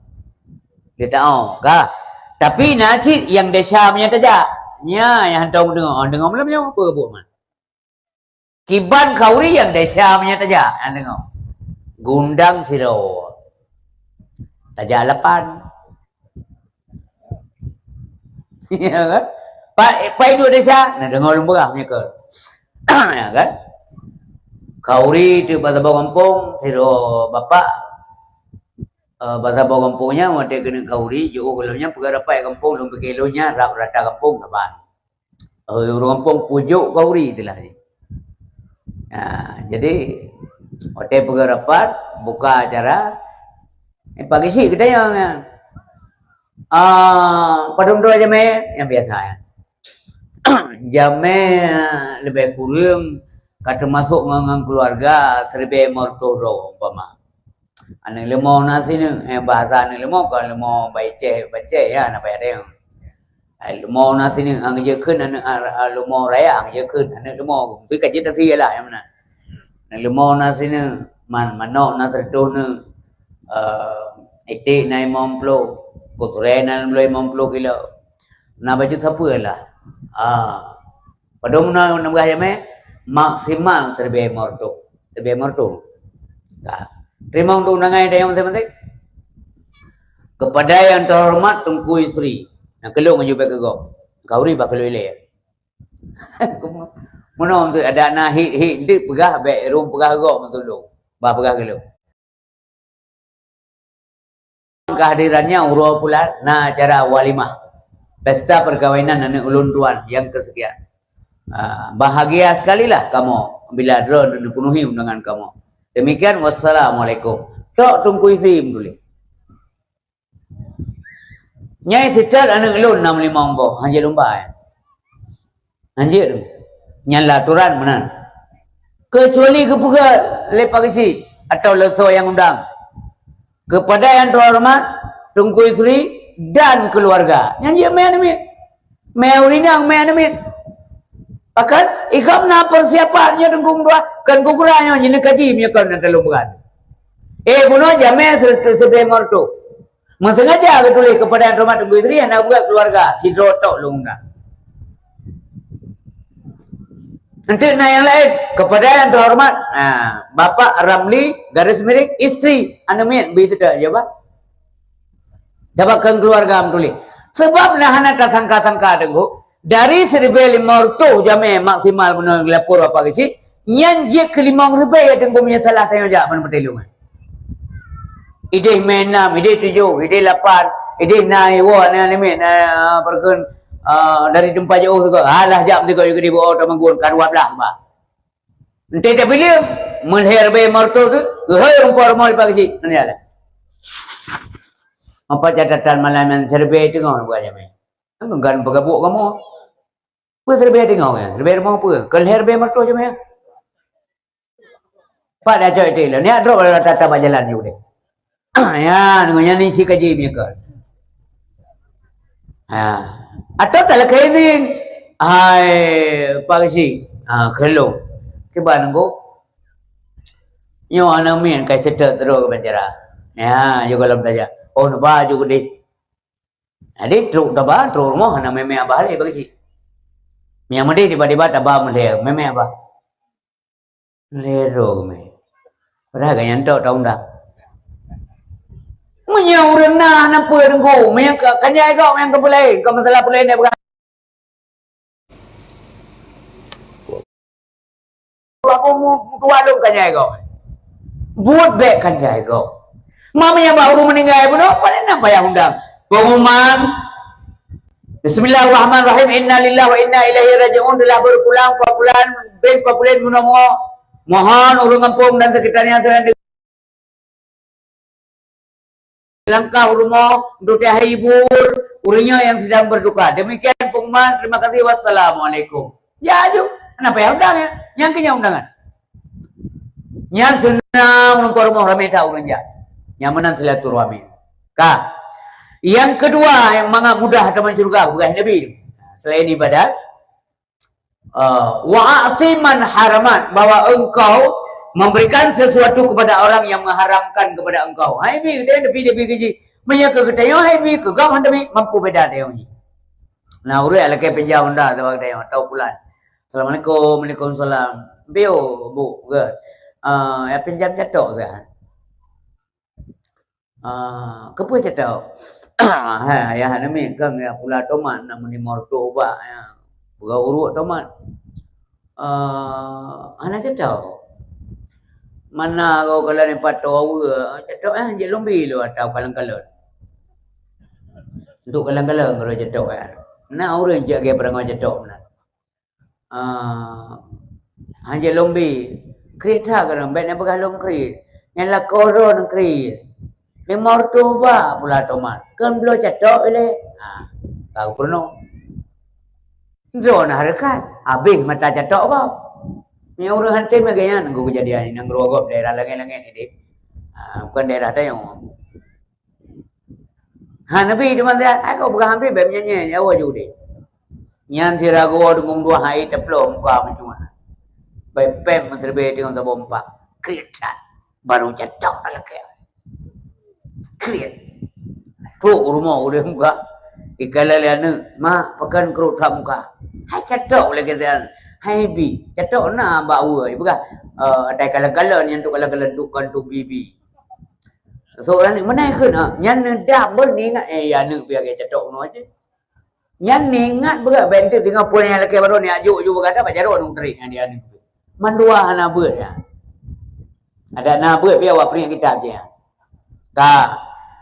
le ta'au ka tapi nanti yang desa menyatajak nya yang tahu dengar malamnya apa buat man kiban kauri yang desa menyatajak yang dengar gundang siro tajak lapan ya kan pai dua desa nah dengar lembah menyeka ya kan kauri tu bahasa kampung siro bapak bahasa kampungnya mau dia kena kauri jauh belumnya pergi rapai kampung lumpi kilonya rata kampung kapan orang kampung pujuk kauri itulah ni jadi hotel pergi rapat buka acara pagi sih kita yang padung dua jam yang biasa ya jamnya lebih kurang kata masuk dengan keluarga serba mortoro umpama ane lemau nasi ni bahasa ane lemau kalau lemau baca ya nak payah dia lemau nasi ni ang je kun ane lemau raya ang je kun ane lemau tu kaji tasi lah yang mana lemau nasi ni manok na tertuh ni etik na 50 kutre na 50 kilo na baju siapa lah pada mana nambah jam maksimal serba morto. Terima untuk undangan yang masing-masing. Kepada yang terhormat Tunku Isri. Yang kelung aja baik kau. Kau ri bak kelui le. Mana untuk ada nak hit dia pegah baik room pegah kau masuk bah pegah kelung. Kehadirannya urus pula na acara walimah. Pesta perkawinan anak ulun tuan yang kesekian. Bahagia sekali lah kamu bila drone dipenuhi undangan kamu. Demikian wassalamualaikum. Tok Tunku Isri dulu. Nyai sitar anak ulun 65 umbo hanje lumba. Hanje tu. Nyala aturan menan. Kecuali kepuga lepak isi atau leso yang undang. Kepada yang terhormat Tunku Isri dan keluarga. Yang dia main amit. Meurinang main amit. Akan ikam na persiapannya dengkung dua kan kukuranya jadi kaji punya kan nanti lumpukan. Bunuh jamnya sedih mortu. Mensengaja aku tulis kepada yang terhormat Tunku Isri yang nak buat keluarga si Drotok lungna. Nanti nah yang lain kepada yang terhormat Bapak Ramli garis miring istri anemit begitu tak jawab. Dapatkan keluarga tulis. Sebab nahana tak sangka-sangka tengok dari 1,500 jamnya maksimal menang lapor apa kisi yang je ke 5,000 ya tengok punya salah tanya jak mana bertelung. Ide menam, ide 7, ide 8, ide 9 wah ni anemit perken dari tempat jauh tu alah jap tu kau juga dibawa tak manggun karuap lah bah. Nanti tak pilih melher be marto tu, gehoi rumpor mal pagi ni ada. Apa catatan malam yang serbe tengok buat jam ni. Enggan pegabuk kamu. Apa serbe tengok ya? Serbe rumah apa? Kelher be marto jam ni. Pak dah cakap itu, ni ada orang tata berjalan juga deh. Ya, dengan ni si kaji mereka. Atau tak lah kaizin. Hai, pagi kalau kita nunggu, yo anak min kai cetak terus ke penjara. Ya, juga dalam belajar. Oh, nampak juga deh. Adik truk dah truk rumah anak meme abah le pagi. Yang mesti tiba-tiba tabah mele, meme abah. Lero me. Padahal ganyan tahu dah. Menyau renah nampu nunggu, menyang kanyai kau yang kepulai, kau masalah pulai ni bukan. Aku tua lu kanyai kau. Buat baik kanyai kau. Mamanya baru meninggal pun apa nak payah undang. Pengumuman Bismillahirrahmanirrahim. Inna lillahi wa inna ilaihi raji'un. Telah berpulang papulan mohon urung kampung dan sekitarnya sedang langkah rumah untuk hibur urinya yang sedang berduka. Demikian pengumuman. Terima kasih. Wassalamualaikum. Ya aja. Kenapa ya undang ya? Yang kenya undangan. Yang senang untuk rumah ramai tahu urangnya. Yang menang silaturahmi. Yang kedua yang sangat mudah teman surga bukan Nabi. Selain ibadat, wa'atiman haramat, bahwa engkau memberikan sesuatu kepada orang yang mengharamkan kepada engkau. Hai bi dia Nabi keji. Menyaka ketayo hai bi ke gam Nabi mampu beda tayo ni. Nah urang laki penjau nda tahu tayo tahu pulan. Assalamualaikum, Waalaikumsalam. Bio bu ke. Ya pinjam catok saya. Kepuh catok. Ya Nabi kan ya pula tomat nak meni morto ba ya. Buka urut tomat. Anak catok. Mana kau kalau ni patau cetok je lombi lu atau kalang-kalang. Untuk kalang-kalang kalau cetok Nah orang je ke perang cetok mana. Hanya lombi kereta kan baik nak bergalung krit. Yang la koron krit. Ni mortu ba pula tomat. Kan belum cetok le. Kau pernah. Zona harakat. Habis mata cetok kau. Ni orang hantar meganya nunggu kejadian ini nang rogop daerah langit-langit ini. Bukan daerah dah yang. Nabi cuma dia, aku bukan hampir bernyanyi nyawa juga deh. Nyan tirago dengan dua hari teplom muka macam mana. Baik pem menserbe dengan sebompa. Kereta baru cetok lagi. Kereta. Tu rumah udah muka. Ikala liana, mak pakan kerut tak muka. Hai cetok lagi dia. Hai bi, cetok na bau bukan. Ada kala-kala yang tu kala-kala dukan tu bibi. Seorang ni mana ke nak? Yang dah berningat ya nak biar dia cetok no aje. Yang ningat berat bentuk tengah pun yang lelaki baru ni ajuk juga kata baca roh nung terik dia ni. Mandua ana beut ya. Ada na beut biar awak peringat kitab dia.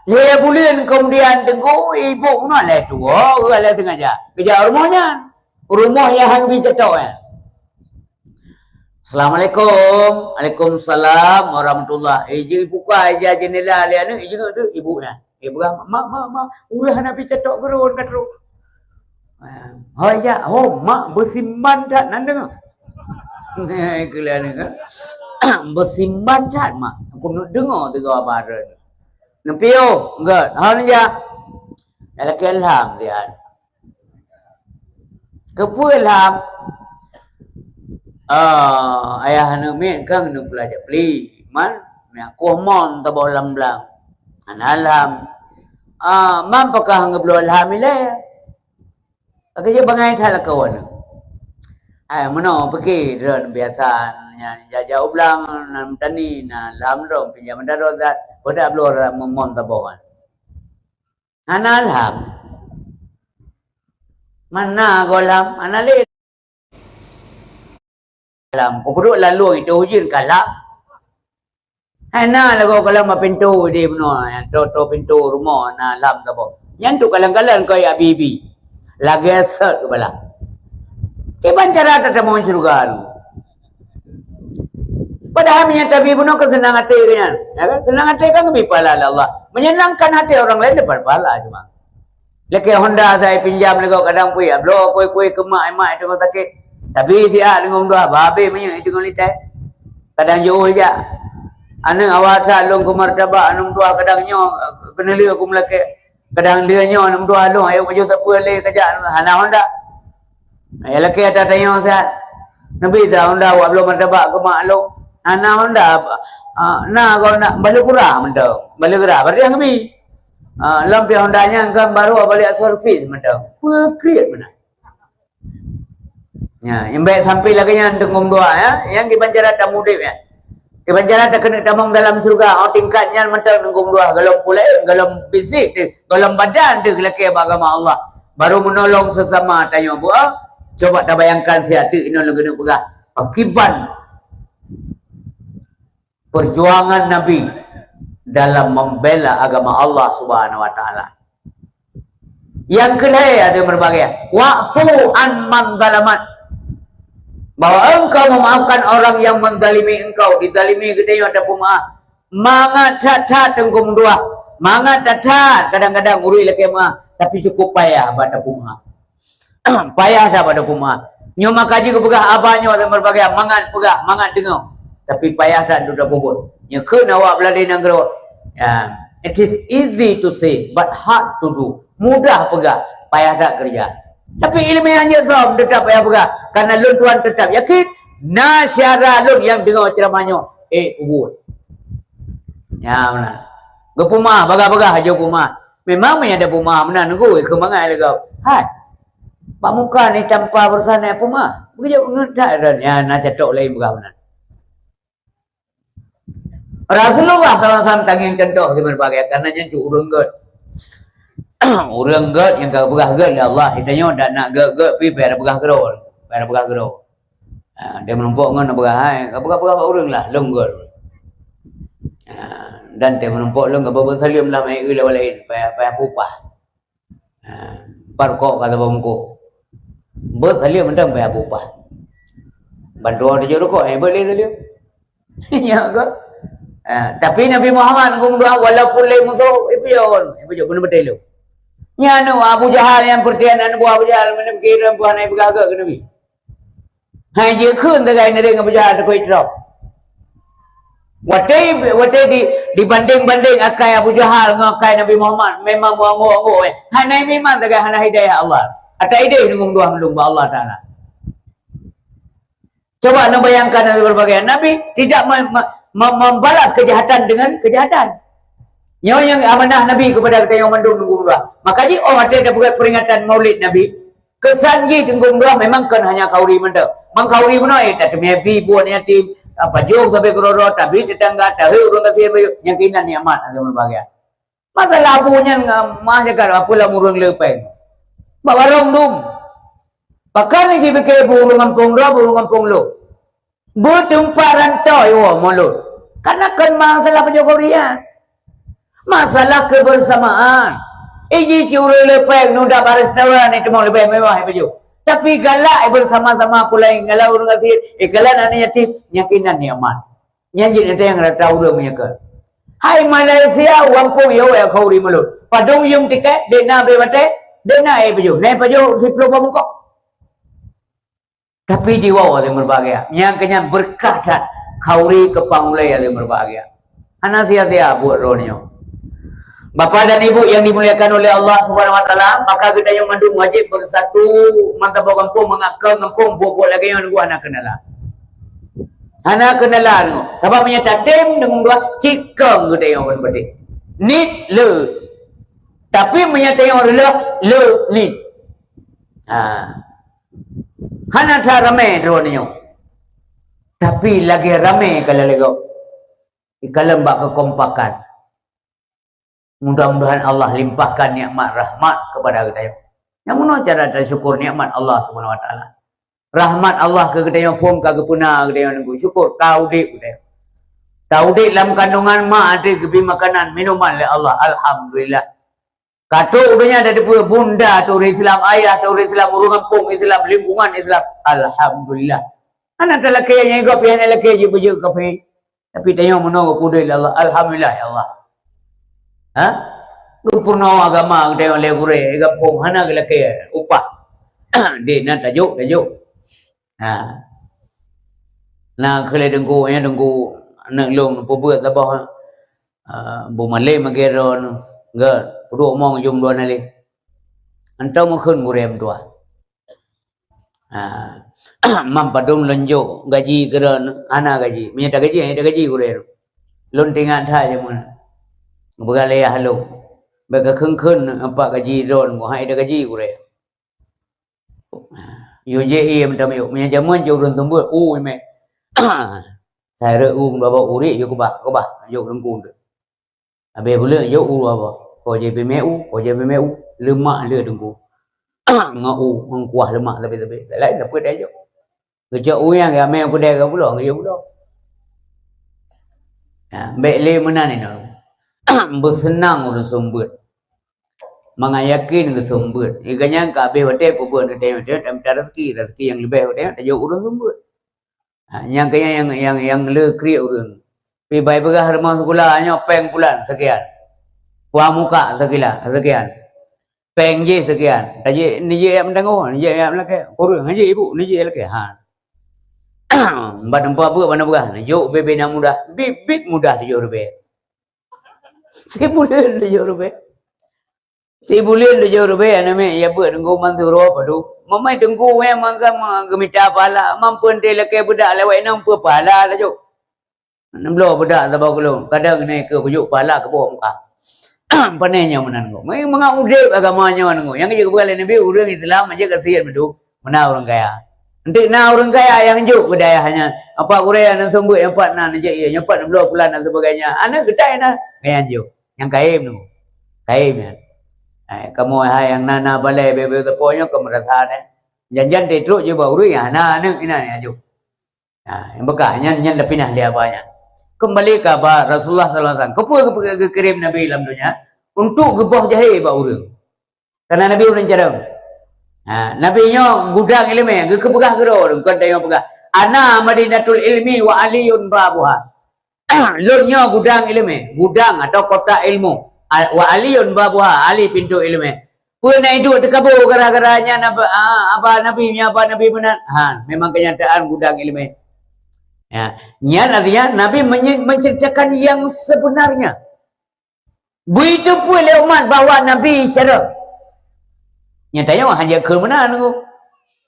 Dia bulan kemudian tengok ibu mana lah tu. Oh, lah sengaja. Kerja rumahnya. Rumah yang hang bi cetok ya. Assalamualaikum. Waalaikumsalam warahmatullahi. Iji buka aja jendela dia ni, iji tu ibunya. Ibu mak, ulah nak pergi cetok gerun kat ru. Oh ya, mak bersimban tak nan dengar. Kelah ni kan. Bersimban tak mak. Aku nak dengar tiga baran. Nepio, enggak. Hal ni ya. Ala kelam dia. Kepulam. Ayah nak mek kang nak belajar beli man mek kohmon tabah lam-lam analam man pakah ngeblo alhamdulillah kerja bangai thala kawan mano pergi ren biasa jaja ublang nam tani na lam rom pinjam darat bodak blo momon tabah analam mana golam anale dalam kupuduk lalu itu hujin kalap. Hana lagu kalau ma pintu di benar, yang to pintu rumah na lam sabo. Yang tu kalang-kalang kau ya bibi. Lagi set kepala. Iban cara tata mau surga. Padahal menyatabi pun ke senang hati kan. Ya kan? Senang hati kan lebih pahala Allah. Menyenangkan hati orang lain dapat pahala cuma. Laki Honda saya pinjam lagi kadang pui ablo pui ke mak itu sakit. Tapi siap dengan dua babe punya itu dengan litai. Kadang jauh aja. Anu awak salung ku martabak anu dua kadang nyo kena liu aku melaki. Kadang dia nyo anu dua long ayo baju sapu le kerja hana Honda. Ay laki ada tanya saya. Nabi dah Honda awak belum martabak ke mak long. Hana Honda na kau nak balik kurang mendong. Balik kurang berarti yang nabi. Lampi Hondanya kan baru balik servis mendong. Kriat mana? Ya, yang baik sampai lagi yang tenggung doa ya, yang di banjara tak mudik ya. Di banjara tak kena tamang dalam surga. Tingkatnya mentang tenggung doa. Galam pulai, galam fisik, galam badan tu laki agama Allah. Baru menolong sesama tanya buah. Coba tak bayangkan si hati ini lagi nak pegah. Akibat perjuangan Nabi dalam membela agama Allah Subhanahu wa taala. Yang kedua ada berbagai wa'fu an man zalamat. Bahwa engkau memaafkan orang yang menzalimi engkau, dizalimi gedenya ada pemaaf. Mangat tat tengkum dua. Mangat tat kadang-kadang urui laki maaf, tapi cukup payah pada pemaaf. Payah dah pada pemaaf. Nyo makaji ke pegah abahnya ada berbagai mangat pegah, mangat dengar. Tapi payah tak sudah bobot. Ya kena awak beladai nanggro. It is easy to say but hard to do. Mudah pegah, payah tak kerja. Tapi ilmiahnya zom tetap payah pegah. Karena lun tuan tetap yakin nasyara lun yang dengar ceramahnya ubud. Ya benar. Gepumah bagah-bagah aja pumah. Memang ada pumah benar nunggu kemangai lagi. Hai. Pak muka ni tanpa bersana pumah. Begitu ngedak dan ya nak cetok lain begah benar. Rasulullah SAW tanging contoh di berbagai karenanya cu urang get. Urang get yang kau begah get ya Allah, hitanya dak nak get pi pada begah gerol. Pada begah gerol. Dia menumpuk ngan begah hai, begah urang lah long get. Dan dia menumpuk long gak salim lah mai ula lain payah pupah. Parkok kata bangku. Buat salim mendang payah pupah. Bantu dia rokok boleh salim. Ya ke? Tapi Nabi Muhammad ngomong doa walaupun le musuh ibu jangan benar betul lo. Nya anu Abu Jahal yang pertian anu Abu Jahal mana kira buah naik bergagak ke Nabi. Hai je khun tegai nere Abu Jahal tak kau Watai dibanding akai Abu Jahal dengan akai Nabi Muhammad memang muangu. Hanai memang tegai hana hidayah Allah. Ada ide ngomong doa melumba Allah Taala. Coba anda bayangkan berbagai Nabi tidak membalas kejahatan dengan kejahatan. Yang amanah Nabi kepada kita yang mendung tunggu dua. Makanya ada buat peringatan Maulid Nabi. Kesan ye tunggu dua memang kan hanya kauri mendung. Mang kauri mana tak mebi buat yatim apa jauh sampai keroro tapi tetangga tahu urang kasih yang kinan ni amat ada berbagai. Masalah abunya mah jaga apalah murung lepeng. Bawarong dum. Pakan ni sibuk burungan pong lo. Bertempat rantau yo mulut. Karena kan masalah penjogorian. Masalah kebersamaan. Iji curi lepek nuda restoran itu mau lebih mewah baju. Tapi galak bersama-sama pula galau urang kasih galan ane yatim yakinan ni aman. Nyanyi nanti yang rata urang menyekal. Hai Malaysia wampung yo ya kauri mulut. Padung yung tiket dena bebate dena baju. Nai baju diploma muka. Tapi di bawah yang berbahagia. Yang kenyang berkah dan kauri kepangulai yang berbahagia. Anak sia-sia buat rohnya. Bapa dan ibu yang dimuliakan oleh Allah Subhanahu wa taala, maka kita yang mandung wajib bersatu mantap kampung mengakal kampung buat lagi yang gua anak kenalan. Anak kenalan. Sebab menyata tim dengan dua cikang kita yang berbeda. Need le. Tapi menyata yang le need. Hana tak ramai drone tapi lagi ramai kalau lego. Kalau mbak kekompakan. Mudah-mudahan Allah limpahkan nikmat rahmat kepada kita. Yang mana cara syukur nikmat Allah Subhanahu wa taala. Rahmat Allah ke kita yang form ke puna kita yang nunggu syukur kau dik kita. Kau dik dalam kandungan mak ada gebi makanan minuman oleh Allah alhamdulillah. Katuk udahnya ada di bunda tu Islam ayah tu Islam urung kampung Islam lingkungan Islam alhamdulillah. Anak lelaki yang ikut pian lelaki je baju kafe Tapi tanya mana ko pudai Allah. Alhamdulillah ya Allah. Ha? Purna agama tanya le gure ega pom hana gela ke upah. Di na tajuk. Ha. Nah kele dengku nak long po buat tabah. Bu malay mageron ngar pudu omong jum dua nali. Antau mo khun gurem tua. Mampadum lonjo gaji keron ana gaji. Menyata gaji gurem. Lon tingan saja mun. Begalaya halung. Bega khun apa gaji ron mo hai da gaji gurem. Yo je em tam yo me jaman jo ron sembut me. Saya re baba uri yo ko ba yo ron kun. Abe pula yo apa? Ko je pe me lemak le dengku. Ngau kuah lemak tapi lain apa dah yo. Kerja yang ga me ko dah ga pula yo pula. Baik le mana ni no. Bersenang urus sembut. Mengayakin ke sembut. Iganya ka be hotel pun ke tengok rezeki yang lebih hotel tajuk urun sembut. Yang kaya yang le kri urun. Pi bai begah rumah sekolah hanya peng bulan sekian. Kuah muka sekian. Peng je sekian. Taji ni je yang mendengar, ni je yang laki. Kurang aja ibu, ni je laki. Badan apa mana begah. Juk bebe nak mudah. Bibit mudah RM7. Sebulan RM7. Sebulan RM7 aname ya buat dengku mantu ro padu. Mamai dengku memang gemita pala mampu ente laki budak lewat nang pu pala lah juk. Namblo budak tabau kelong. Kadang naik ke bujuk pala ke bawah muka. Panenya menanggu. Memang udip agamanya menanggu. Yang kerja kebegalan Nabi orang Islam aja kasihan betul. Mana orang kaya. Nanti orang kaya yang juk budayanya. Apa Korea yang sembut yang empat nan aja ia nyepat 60 bulan dan sebagainya. Anak gedai na kaya juk. Yang kaim tu. Kaimnya. Kamu yang nana balai bebe teponya kamu rasa deh. Jangan terus je baru ya na ina ni juk. Yang bekahnya nyan pindah dia banyak. Kembali ke apa Rasulullah SAW. Kepa kirim Nabi dalam dunia untuk gebah jahil ba urang. Karena Nabi urang carang. Nabi nya gudang ilmu, kepegah gero bukan dia pegah. Ana Madinatul Ilmi wa Aliyun babuha. Lunnya gudang ilmu, gudang atau kota ilmu. Wa Aliyun babuha, Ali pintu ilmu. Puna hidup terkabur gara-garanya apa Nabi benar. Memang kenyataan gudang ilmu. Ya, niat artinya Nabi menceritakan yang sebenarnya. Begitu pula umat bawa Nabi cara. Nyatanya hanya ke mana tu?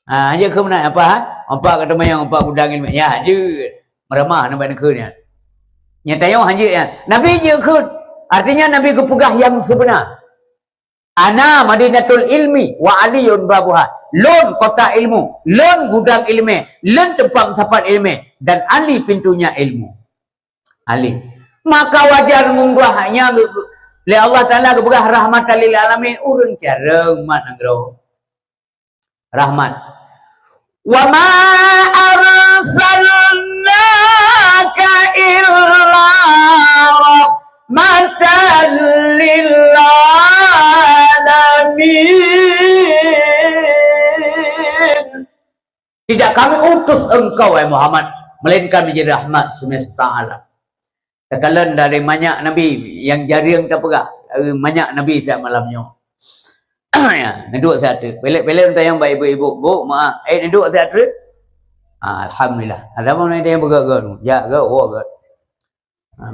Hanya ke mana apa? Apa kata mayang apa gudang ilmu? Ya, je meramah nampak ke ni. Nyatanya hanya ya. Nabi je ke. Artinya Nabi kepegah yang sebenar. Ana Madinatul Ilmi wa Aliyun babuha. Lon kota ilmu, lon gudang ilmu, lon tempat sapat ilmu, dan Ali pintunya ilmu. Ali. Maka wajar ngunggahnya le Allah Taala kepegah rahmatan lil alamin urang careng mat nagro. Rahmat. Wa ma arsalnaka illa rahmatan lil alamin. Tidak kami utus engkau wahai Muhammad melainkan menjadi rahmat semesta alam. Tekalan dari banyak Nabi yang jaring terpegah, banyak Nabi saat malamnya. Ya, duduk satu. Belek-belek yang baik ibu-ibu, bu maaf. Duduk satu. Alhamdulillah. Ada mana yang bergerak? Ya, go.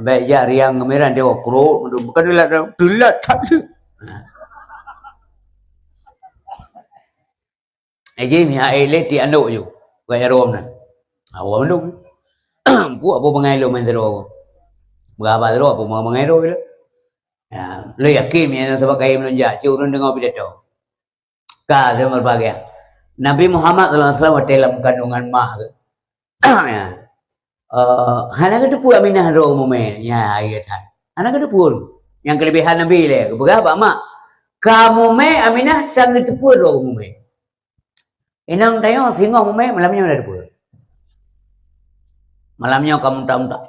Baik ya riang gemeran dia kro, bukan dulat tak. Jadi ni aile ti anduk ju. Gaya rom na. Awam lu. Buat apa mengailo mendero. Berapa dero apa mengailo bila. Ya, lu yakin ni sebab kaya melonjak curun dengar pidato. Ka dia berbagai. Nabi Muhammad SAW dalam kandungan mah ke. Ya. Hana ke depu Aminah ro momen. Ya, ayat. Hana ke depu. Yang kelebihan Nabi le. Berapa mak? Kamu me Aminah tang depu ro momen. Inang tayo singo mo malamnya udah depu. Malamnya kamu tak.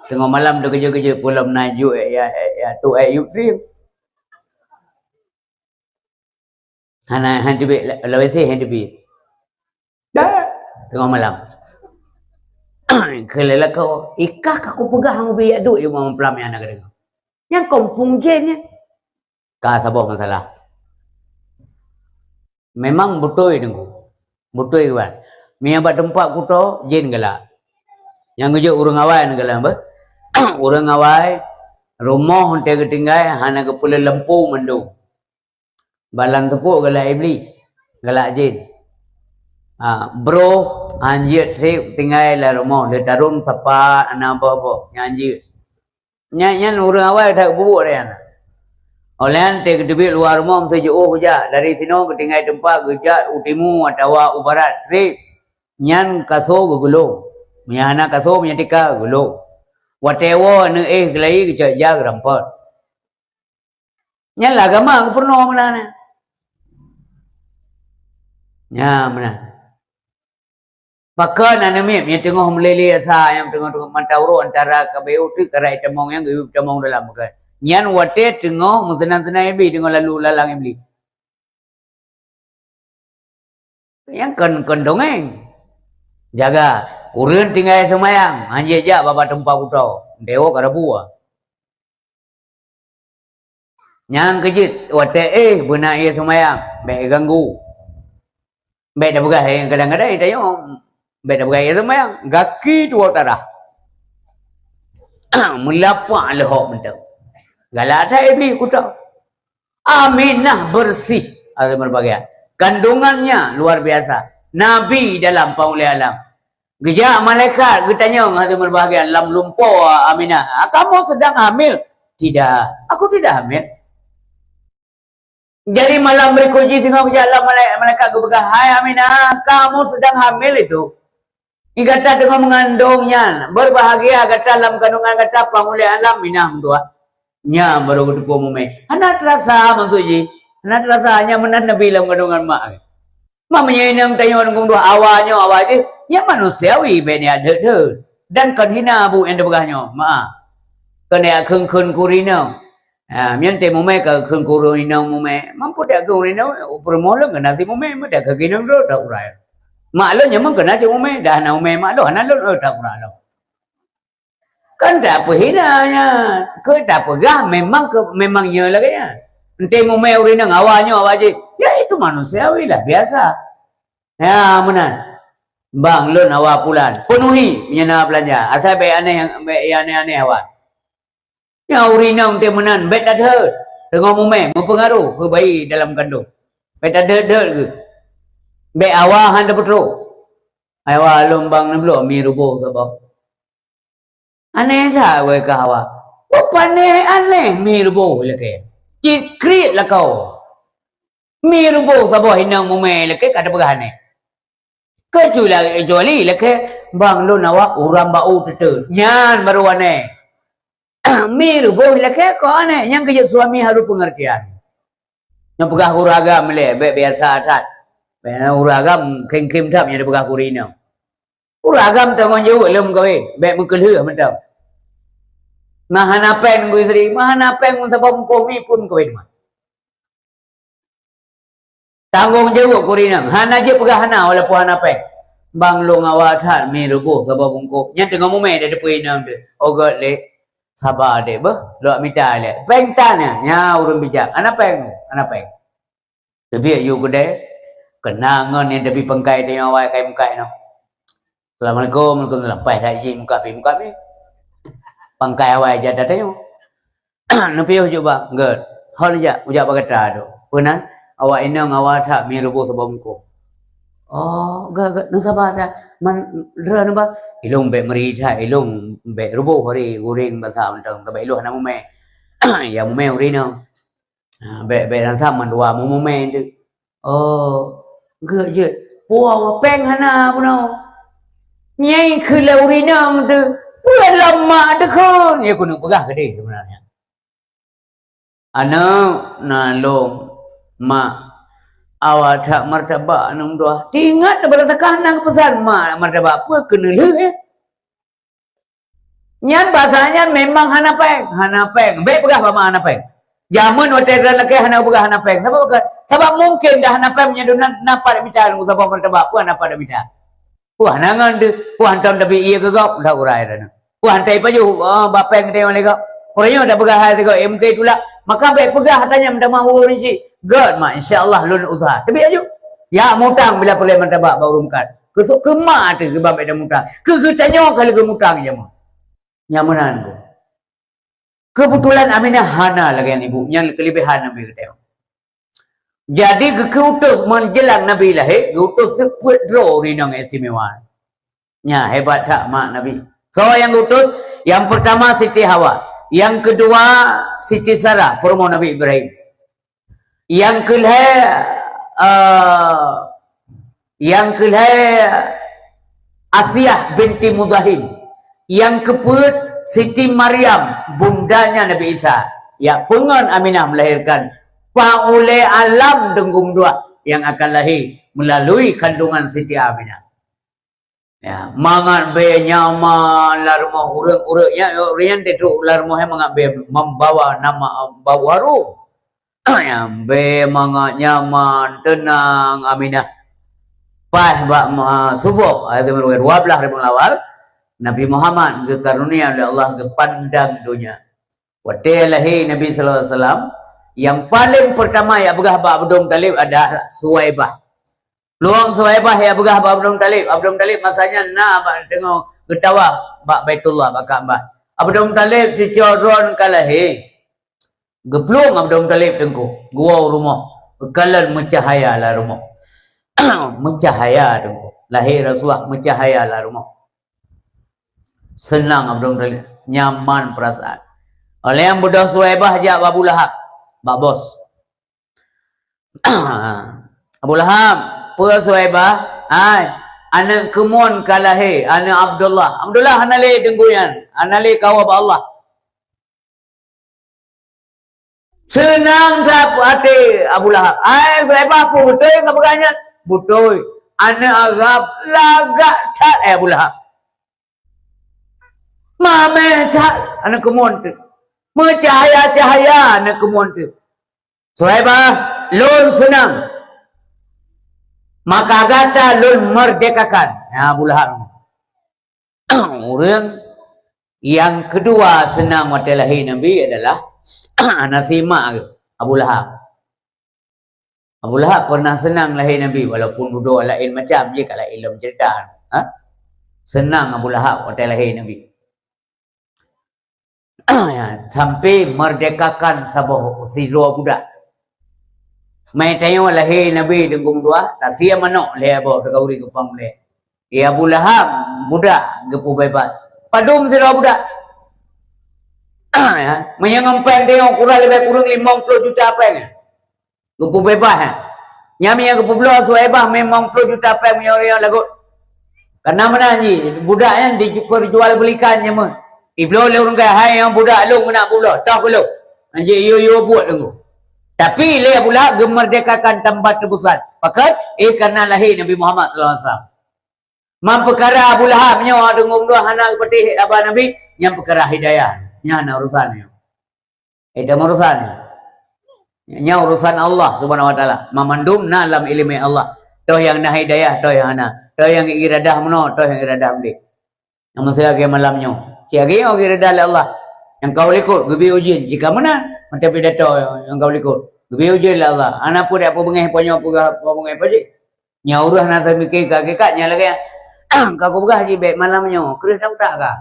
Tengok malam tu kerja-kerja pulau menajuk ya tu ayub dream. Hana handibi lawesi handibi. Dah. tengah malam. Kelala kau, ikah aku pegang biar duit yang mau pelam yang nak dengar. Yang kampung jennya, kah sabah masalah. Memang betul dengar, betul kan. Mia bat tempat kuto jen galak. Yang kerja orang awai nak galak apa? Orang awai rumah hantar ketinggai hana ke pula lempu mendu. Balang tepuk galak iblis, galak jin. Bro anjir trip tinggal lah rumah dia tarun tepat anak apa anjir nyan orang awal tak bubuk dia oleh tek debi luar rumah mesti jauh saja dari sini ke tinggal tempat kerja utimu atau ubarat trip nyan kaso gulo miana kaso menyatika gulo whatever ne gelai kerja jag rampot nyan lagama aku pernah mana nya mana Maka nanami yang tengah meleli asa yang tengah mantau antara KBU tu kerai temong yang guyup temong dalam makan. Nyan wate tengah mentenang-tenang ibli tengah lalu lalang ibli. Yang kan dongeng. Jaga urun tinggal semayang anjir je bapa tempat kutau. Dewa karabu. Yang kejit wate benar ia semayang baik ganggu. Baik dah begah yang kadang-kadang dia tanya beda bergaya sama yang gaki dua tarah melapa lehok mentau galak ada iblis kuda aminah bersih ada berbagai kandungannya luar biasa nabi dalam paulai alam gejak malaikat getanya ada berbagai lam lumpur aminah kamu sedang hamil tidak aku tidak hamil jadi malam berikuji tengok gejak alam malaikat gebegah hai aminah kamu sedang hamil itu Ikata dengan mengandungnya berbahagia kata dalam kandungan kata pamulai alam minam tua nya baru berdepu mume anak terasa maksudnya anak terasa hanya menan nabi dalam kandungan mak mamanya yang tanya orang dua awalnya ya manusiawi beni ada dan kan hina bu yang debagahnya mak kena khung kurino mian te mume ka khung kurino mume mampu tak kurino permola kena si mume tak kagino ro tak urai mak lo nyamang kena je ume dah na ume mak lo hana lo tak kurang lo kan tak apa hinanya ke tak apa memang ya lah kaya ente ume urina ngawanya awaje ya itu manusiawi lah biasa ya menan bang lo nawa pulan penuhi menyana belanja asal baik aneh yang aneh awak ya urina ente menan bet dah dengan ume mempengaruh ke bayi dalam kandung bet dah ke Be awal handa petro. Awal lombang ni belum mi rubuh sabah. Aneh dah gue ke awal. Apa aneh mi rubuh leke. Cikrit lah kau. Mi rubuh sabah hinang mume leke kada pegah aneh. Kecuali leke bang lo nawa orang bau tetu. Nyan baru aneh. Mi rubuh leke kau aneh. Yang kerja suami harus pengertian. Yang pegah uraga melek biasa atat. Uragam kem thap yang dibegah kurina. Uragam tangon jauh lem kowe, bek mengkelih mentau. Mahana pen kowe isteri, mahana pen mun sabab komi pun kowe mah. Tanggung jauh kurina, hana je pegah hana walaupun hana pen. Bang lo ngawat mi rubuh sabab ko. Nya tengah mume de puina de. Ogot le sabar de bah, lo minta le. Pen tanya, nya urun bijak. Ana pen. Tapi you gede kenangan yang lebih pengkai dia awal kai muka no. Assalamualaikum warahmatullahi wabarakatuh. Izin muka ni. Pengkai awal aja datanya. Napi coba enggak. Hal aja ujak bagata tu. Punan awak inang awak tak mi rubuh sebab ko. Oh, enggak nu sabar saya. Man dra nu ba ilung be merita ilung be rubuh hari goreng bahasa mentang tabai lu hana mume. Ya mume urino. Be dan sama dua mume tu. Oh, enggak je. Puau peng hana puno. Nyai ke laurina tu. Puan lama tu kan. Ya kuno pegah gede sebenarnya. Anak nalong mak awak tak martabak anung doa. Tingat berdasarkan nang pesan mak martabak apa kena le. Nyan bahasanya memang hana peng. Baik pegah pama hana peng. Jamun hotel lelaki hana pegah hana peng. Sebab mungkin dah hana peng menyedunan napa dak bicara sebab martabak apa napa dak bicara. Puan nangan tu, puan tahun tapi iya ke kau dah urai dah. Puan tai baju bapeng dia oleh kau. Orangnya dah pegah hati kau MK itulah. Maka baik pegah tanya minta mahu rinci. God mak insyaallah lun usaha. Tapi ayo. Ya mutang bila boleh mentabak baru mungkat. Kesuk kemak tu ke bapak dah mutang. Ke tanya kalau ke mutang je mah. Nyamanan ku. Kebetulan Aminah hana lagi ibu yang kelebihan Nabi kata. Jadi keutus menjelang Nabi lahir, keutus seput draw ni nang istimewa. Ya hebat tak mak Nabi. So yang keutus yang pertama Siti Hawa, yang kedua Siti Sarah, promo Nabi Ibrahim. Yang kelih Asiyah binti Muzahim. Yang keempat Siti Maryam, bundanya Nabi Isa. Ya, pengen Aminah melahirkan paule alam denggung dua yang akan lahir melalui kandungan Siti Aminah. Ya, mangat be nyaman larmoh urang-urang ya rian tetu larmoh mangat be membawa nama bawaru. Ya, be mangat nyaman tenang Aminah. Pas subuh ayat 12 ribu awal Nabi Muhammad ke karunia oleh Allah ke pandang dunia. Waktu lahir Nabi sallallahu alaihi wasallam yang paling pertama yang begah Abdul Talib adalah Suwaibah. Luang Suwaibah yang begah Abdul Talib. Abdul Talib masanya tengok ketawa bak Baitullah bak Ka'bah. Abdul Talib cicoron kalahir. Geplung Abdul Talib tengku. Gua rumah. Kalan mencahaya lah rumah. Mencahaya tengku. Lahir Rasulullah mencahaya lah rumah. Senang Abdul Talib, nyaman perasaan. Oleh yang budak Suwaibah ajak Abu Lahab, bak bos. Abu Lahab, per Suwaibah, anak kemun kalahi, anak Abdullah. Abdullah anali dengguyan, anali kawab Allah. Senang tak hati Abu Lahab. Suwaibah pun betul enggak berganyan? Betul. Anak Arab lagak tak Abu Lahab. Mame tak anak kemun tu. Mencahaya-cahaya anak kemun tu. Suhaibah lun senang. Maka kata lun merdekakan. Ya Abu Lahab. Orang yang kedua senang waktu lahir Nabi adalah Nasimah Abu Lahab. Abu Lahab pernah senang lahir Nabi walaupun duduk lain macam je kalau ilmu cerita. Senang Abu Lahab waktu lahir Nabi. Sampai merdekakan sabah si dua budak. Mai tayo lahir Nabi denggung dua, tak sia manok le abo kauri kepang le. Ya Abu Lahab budak gepu bebas. Padum si dua budak. Ya, menyang empen tengok kurang lebih kurang 50 juta apa ya. Gepu bebas ya. Nyami yang gepu belah Suhaibah memang 50 juta apa yang lagu. Karena mana ni budak yang diperjual belikannya mah. Iblo le orang kaya hai yang budak lu nak pula tak pula anjing yo buat tunggu tapi le pula gemerdekakan tempat tebusan pakat karena lahir Nabi Muhammad sallallahu alaihi wasallam mam perkara Abu Lahab nya dengung dua hana peti apa Nabi yang perkara hidayah nya urusannya itu urusannya nya urusan Allah Subhanahu wa taala mamandum na dalam ilmu Allah toh yang na hidayah toh yang hana toh yang iradah meno toh yang iradah mdi yang masih ke malamnya Ciagi yang kira dalil Allah yang kau ikut gebi ujian jika mana macam pidato yang kau ikut gebi ujian Allah anak pun apa bengeh punya apa bengeh paji nyaurah nak mikir kakeknya lagi kau begah haji baik malamnya kira tahu tak kah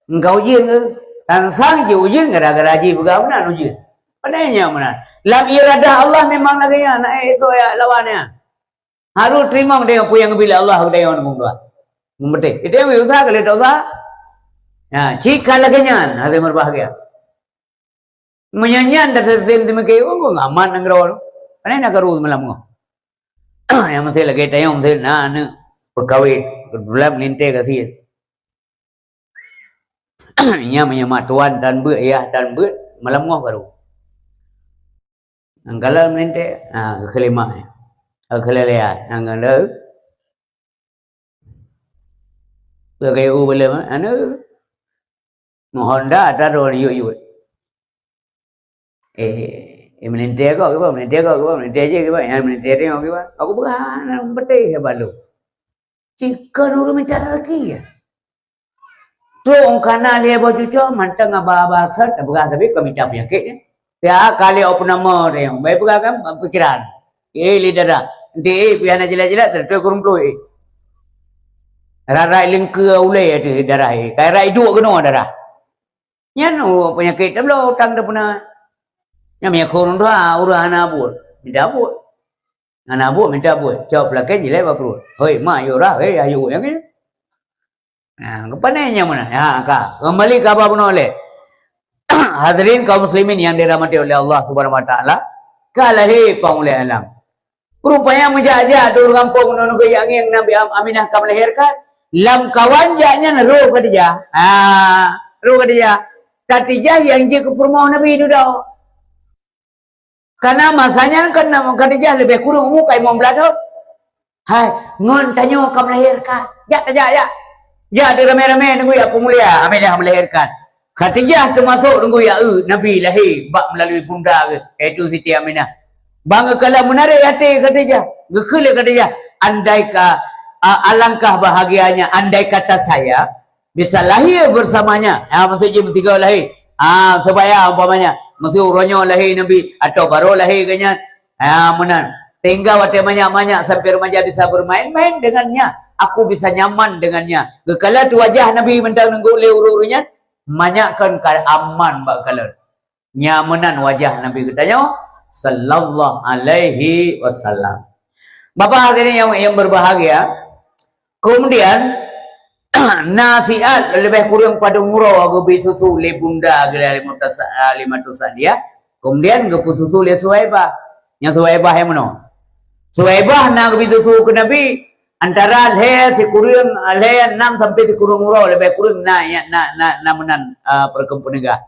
engkau ujian ke tansang je ujian gara-gara haji begah mana ujian padanya mana lam iradah Allah memang lagi nak esok ya lawannya harus terima dia apa yang bila Allah dia yang ngomong membetik itu yang usaha kalau tak usaha. Ya, jika lagi nyan, ada berbahagia. Menyanyian dari sistem demikian, kau ngaman nenggerawal. Mana nak kerut malam kau? Yang masih lagi tayang masih na perkawin, kedulam linte kasih. Nya menyemak tuan dan ber, ayah dan ber, malam kau baru. Angkalan linte, kelima, kelelea, angkalan. Berkaya belum, anu. Honda ada roh yuk. Melinte kau ke apa? Melinte je ke apa? Yang melinte dia ke apa? Aku bukan betih balu. Jika nuru minta lagi ya. Tu orang kana dia baju cok mantang aba sat bukan tapi kami tak penyakit ni. Ya kali apa nama dia yang baik bukan kan pikiran. Lidah dia biar nak jelas-jelas terus kurung pelui. Rara lingke ulai ada darah kai rai dua kena darah. Nyan penyakit dah belum tang dah pernah. Yang punya kurung tu urang anak buat. Tidak buat. Anak buat minta buat. Cok pelakon jelas apa perlu. Hoi mak yo rah ayu yang ni. Kepananya mana? Ya, Kak. Kembali ke apa pun oleh. Hadirin kaum muslimin yang dirahmati oleh Allah Subhanahu wa taala. Kalahi paulai alam. Rupanya menjajah dur kampung nunggu yang Nabi Aminah kam melahirkan. Lam kawan jaknya ro Khadijah. Ro Khadijah. Khadijah yang je ke rumah Nabi itu dah. Karena masanya kan Khadijah lebih kurang umur kai mau beladok. Hai, ngon tanya kam melahirkan. Jak. Ya ada ramai-ramai nunggu ya pemulia Aminah melahirkan. Khadijah termasuk nunggu ya Nabi lahir bak melalui bunda ke iaitu Siti Aminah. Bangga kalau menarik hati Khadijah. Gekele Khadijah. Andai alangkah bahagianya andai kata saya bisa lahir bersamanya. Maksudnya bertiga lahir. Supaya umpamanya mesti uronyo lahir Nabi atau baru lahir kanya. Menan. Tinggal waktu banyak-banyak sampai remaja bisa bermain-main dengannya. Aku bisa nyaman dengannya. Kalau tu wajah Nabi mentang nunggu oleh uru-urunya, banyakkan aman bakalan. Nyamanan wajah Nabi katanya, sallallahu alaihi wasallam. Bapak hadirin yang berbahagia, kemudian nasihat lebih kurang pada murah gobi susu le bunda gele alimatu dia. Kemudian gobi susu le Suhaibah. Yang Suhaibah yang mana? Suhaibah nak gobi susu ke Nabi. Antara leher si kurang leher 6 sampai di kurang murah lebih kurang menan perkempunegah.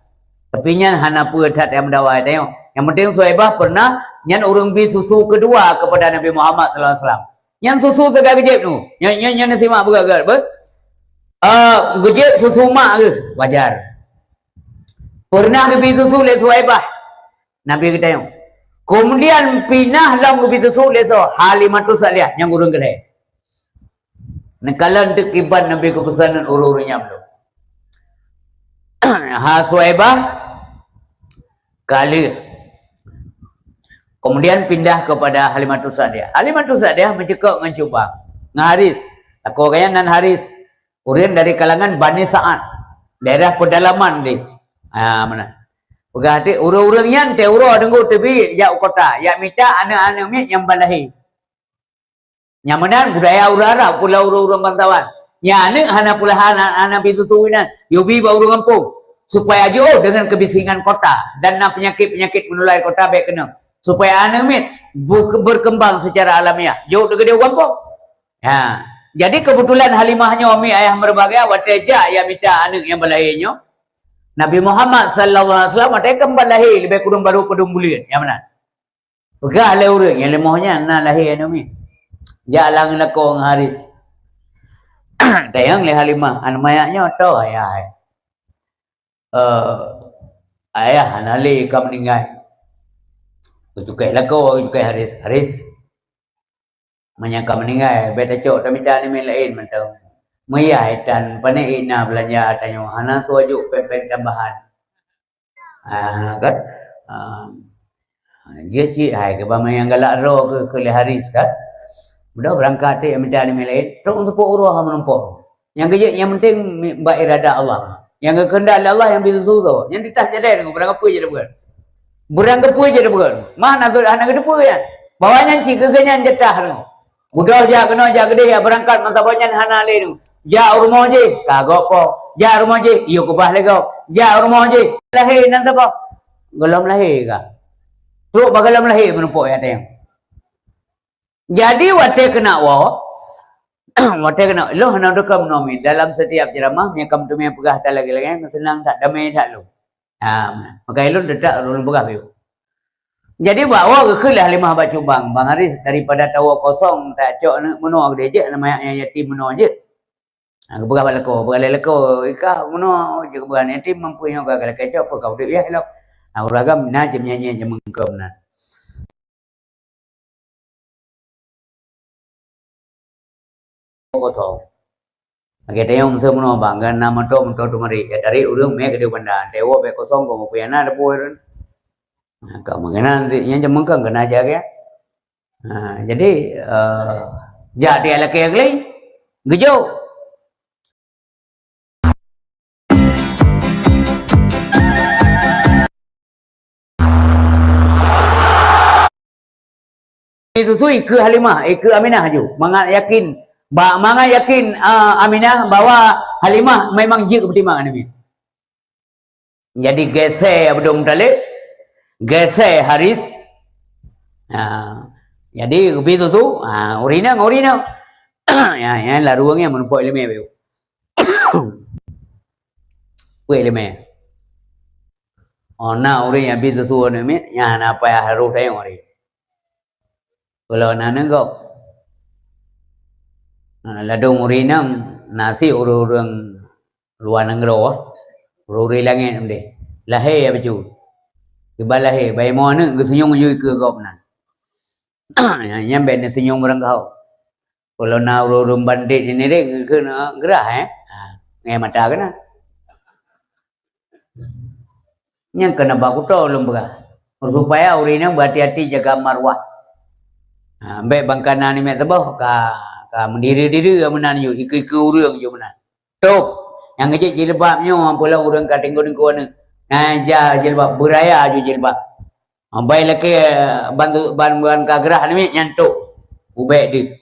Tapi nya hana pu dat yang mendawai tengok. Yang penting Suhaibah pernah nyan urang bi susu kedua kepada Nabi Muhammad sallallahu alaihi wasallam. Nyan susu sedar gejep tu. Nyan simak begagar ber. Gejep susu mak ke wajar. Pernah bi susu le Suhaibah. Nabi kata tengok. Kemudian pinah lam bi susu le Halimatus Sa'diyah yang urang kedai. Nekalan tekiban Nabi kepesanan uru-urunya belum. Suhaibah kali. Kemudian pindah kepada Halimatus Sa'diyah. Halimatus Sa'diyah mencekak dengan cubang. Dengan Haris. Aku kaya nan Haris. Urian dari kalangan Bani Sa'ad. Daerah pedalaman di. Mana? Pegati uru-urungnya te uru dengku tebi ya kota. Ya minta anak-anaknya yang balahi. Nyamanan budaya urara pulau urang bangsawan. Nya ane hana pula hana bitutuinan. Yubi ba urang kampung. Supaya jo dengan kebisingan kota dan penyakit-penyakit menular kota baik kena. Supaya ane berkembang secara alamiah. Jo gede kampung. Jadi kebetulan Halimahnya umi ayah berbagai wateja ya minta anak yang berlahirnya. Nabi Muhammad sallallahu alaihi wasallam ada kembal lahir lebih kurang baru pedung bulan. Yang mana? Pegah le urang yang lemahnya na lahir umi. Jalan lekong Haris. Tayang le Halimah. Mayaknya tau ayah. Ayah anali kam meninggal. Cukai lekong, cukai Haris. Menyangka meninggal. Beta cok tak minta ni lain mentau. Mayai dan panik ina belanja tanya. Hana suajuk pepek tambahan. Kan? Dia cik hai ke bama yang galak roh ke le Haris kan? Udah berangkat dia minta ni lain, tok untuk uruh menumpuk. Yang kerja yang penting ba irada Allah. Yang kehendak Allah yang bisa susu. Yang ditah jadi dengan berang apa je bukan. Berang apa je bukan. Mana tu anak gede pun kan. Bawanya cik kegenya jetah tu. Udah ja kena ja gede ya berangkat mata banyak hana le tu. Ja rumah je kagok po. Ja rumah je iyo kubah lego. Ja rumah je lahir nanti po. Gelam lahir ka. Tu bagalam lahir menumpuk ya tayang. Jadi wate kena wate kena loh nak rekam nomi dalam setiap ceramah yang kamu tu yang pegah tak lagi senang tak damai tak lu. Maka elon dedak ulun pegah biu. Jadi bawa ke lah Halimah bacubang Bang Haris daripada tawa kosong tak cok menua gede je nama yang yatim menua je. Pegah balako, pegah lelako ika menua je kebuan yatim mampu yang gagal kecok apa kau dia elok. Uragam na je nyanyi je mengkem na. kosong. Kita yang semua bangga nama tu mentok tu mari. Dari urang me kedua benda. Dewa be kosong ko mo piana ada poiran. Kau mengenal yang jemeng kan kena aja ya. Jadi jadi ala kaya lain. Gejo. Itu ke Halimah, ke Aminah ju. Mangat yakin, Aminah bahwa Halimah memang jik pertimbangan Nabi. Jadi geser Abdul Muttalib, geser Haris. Jadi begitu tu, urina. Ya, lah ruangnya menumpuk ilmu beu. Puai ilmu. Ona urang yang begitu tu ni, ya apa ya harus tayang ori. Kalau nana kau, ladung urinam nasi urang luar negro, urang langit ni. Lahir apa cu? Kibal lahir, bayi mana? Kesenyum je ke kau pernah. Yang ben senyum orang kau. Kalau na urang bandit ni dek ke na gerah ngai mata kan? Yang kena baku tu lum berah. Supaya urinam berhati-hati jaga marwah. Baik bangkana ni mek tebah ka mendiri-diri menan you iku urang you menan. Tok yang ngejek jilbabnya pula urang ka tenggo-tenggo ni. Ngaja jilbab beraya ju jilbab. Baik laki bantu ban ka gerah ni mek nyantuk. Ubek di.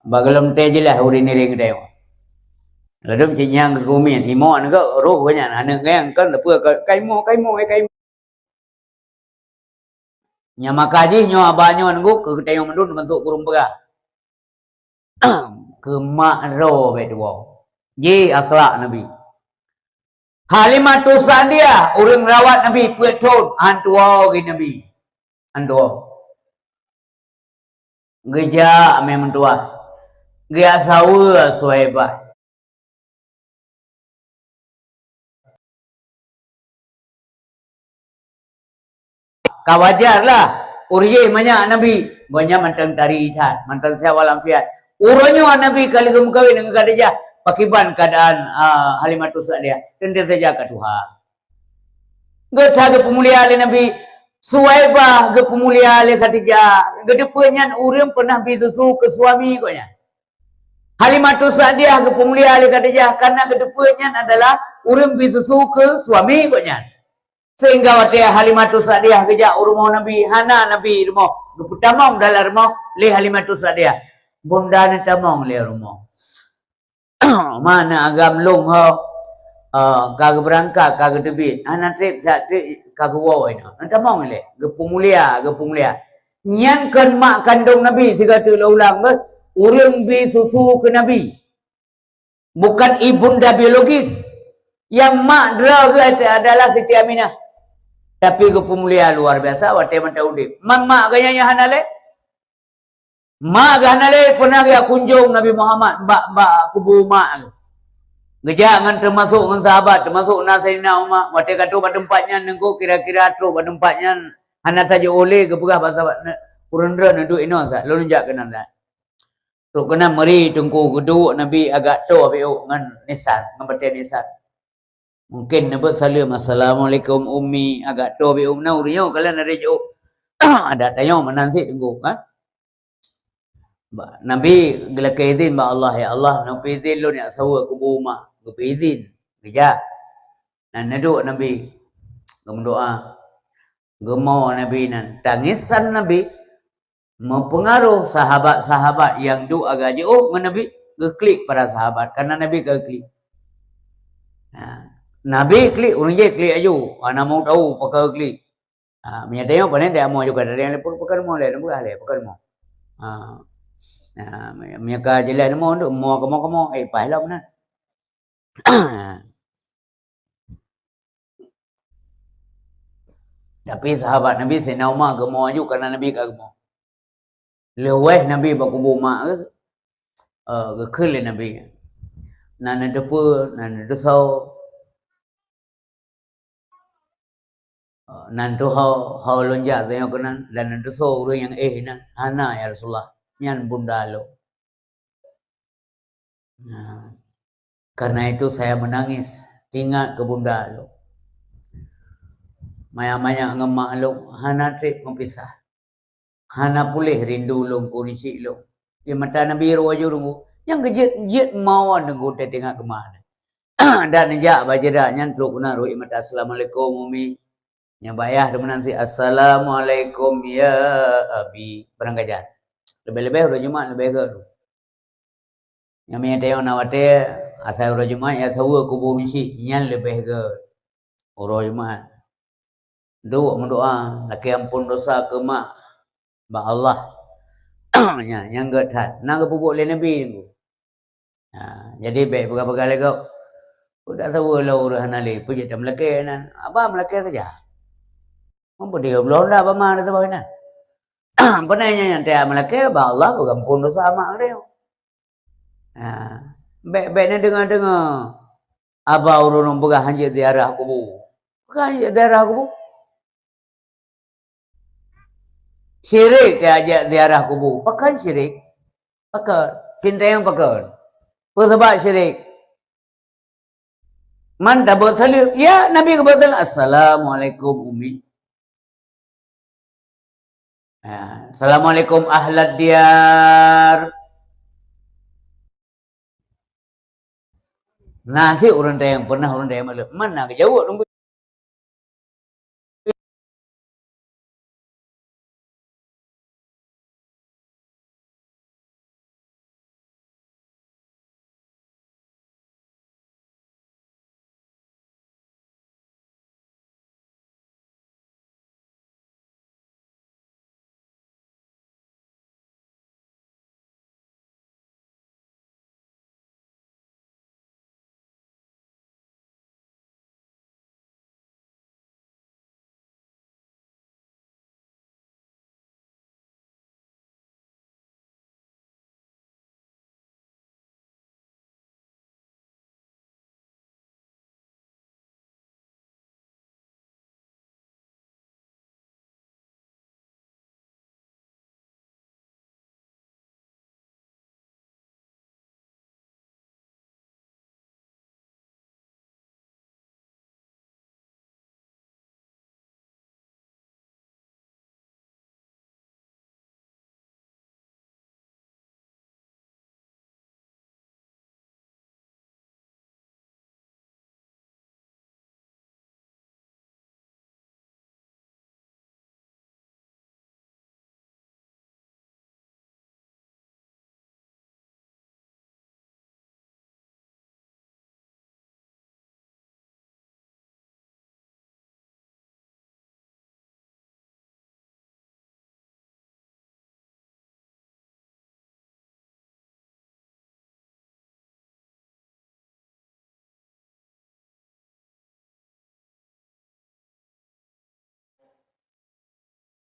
Bagelum te jelah urin ni ring deu. Ladum cinyang ke kumin imo ni ke roh banyak anak ngang kan apa kaimo. Nya makaji nyo abanyo nunggu ke tayong mendun masuk kurung berah. Ke makro bedwo. Ye akhlak Nabi. Halimatus Sa'diyah urang rawat Nabi peton antua gi Nabi. Antua. Geja ame mentua. Gia sawa Suhaibah. Kawajar lah. Uriye banyak Nabi. Banyak mantan tari itat. Mantan siapa lamfiat. Uronyo Nabi kali kawin dengan Khadijah. Pakiban keadaan Halimatus Sa'diyah. Tentu saja ke Tuhan. Geta ke pemulia oleh Nabi. Suhaibah ke pemulia oleh Khadijah. Gedepannya urang pernah bisusu ke suami konya. Halimatus Sa'diyah ke pemulia oleh Khadijah. Karena gedepannya adalah urang bisusu ke suami konya. Sehingga waktu Halimatus Sa'diyah kejak rumah Nabi, hana Nabi rumah. Tamang dalam rumah, le Halimatus Sa'diyah. Bunda ni tamang le rumah. Mana agam long ho, kagak berangkat, kagak tebit. Anak trip, kagak wow ini. Tamang le, gepemulia. Nyan kan mak kandung Nabi, si kata ulang ber, urang bi susu ke Nabi. Bukan ibunda biologis. Yang mak draga adalah Siti Aminah. Tapi kepemulia luar biasa wate mata udip. Mak gayanya hanale. Mak hanale pernah dia kunjung Nabi Muhammad bak kubu mak. Geja ngan termasuk ngan sahabat, termasuk Sayyidina Umar. Wate kata pada tempatnya nengko kira-kira atro pada tempatnya hana saja oleh ke pegah bahasa urendra nduk ino sa. Lu nunjak kenan sa. Tu kena meri tungku geduk Nabi agak to abe ngan nisan, ngan bete nisan. Mungkin nebut salam assalamualaikum ummi agak to bi umna uriyo kalian ada jo. Ada tayo menansi tunggu kan. Nabi gelak izin ba Allah ya Allah nabi izin lu ni sawa kubu mak. Nabi izin. Geja. Nan naduk Nabi berdoa. Gemau Nabi nan tangisan Nabi mempengaruh sahabat-sahabat yang duk agak jauh dengan Nabi geklik para sahabat karena Nabi geklik. Nabi klik, orang je klik aju. Ana mau tahu pakai klik. Punya tengok pada dia mau juga dari yang pakai mau le, bukan le, pakai mau. Punya ka jelas mau tu mau kamu pahlah benar. Tapi sahabat Nabi Sayyidina Umar gemau aju karena Nabi ka gemau. Leweh Nabi baku mak ke kele Nabi. Nana depu, nana desau. Nanti hau lonjak saya kena dan nanti so orang yang nan hana ya Rasulullah nyan bunda lo Nah, karena itu saya menangis. Ingat ke bunda lu. Maya-maya ngemak lu. Hana trik mempisah. Hana pulih rindu lu kurisi lu. Ya mata Nabi Rawajurungu. Yang kejit-jit mau nunggu tengah kemana. Dan nejak bajadak nyantruk na ru'i mata assalamualaikum umi. Yang bayah demenan si assalamualaikum ya abi. Barang kajar. Lebih-lebih udah Jumat lebih ke tu. Yang minta yang nawate asal udah Jumat ya sawa kubur misi nyan lebih ke udah Jumat. Doa mendoa laki ampun dosa ke mak ba Allah. Yang getat. Nang pupuk le Nabi tu. Jadi baik pegang-pegang lagi. Udah sawa lah udah hanali pujit melake nan. Apa melake saja. Mampu dia belum dah apa mana tu bagian. Penanya yang dia melake ba Allah pegang ampun dosa mak dia. Baik-baiknya dengar-dengar. Abah urun pegang hanjit ziarah kubur. Pegang hanjit ziarah kubur. Syirik dia ajak ziarah kubur. Pakai syirik. Pakai. Cinta yang pakai. Sebab syirik. Man dah bersalib. Ya, Nabi ke bersalib. Assalamualaikum umi. Assalamualaikum ahlad diyar. Nasi orang yang pernah orang yang malu. Mana kejauh nunggu.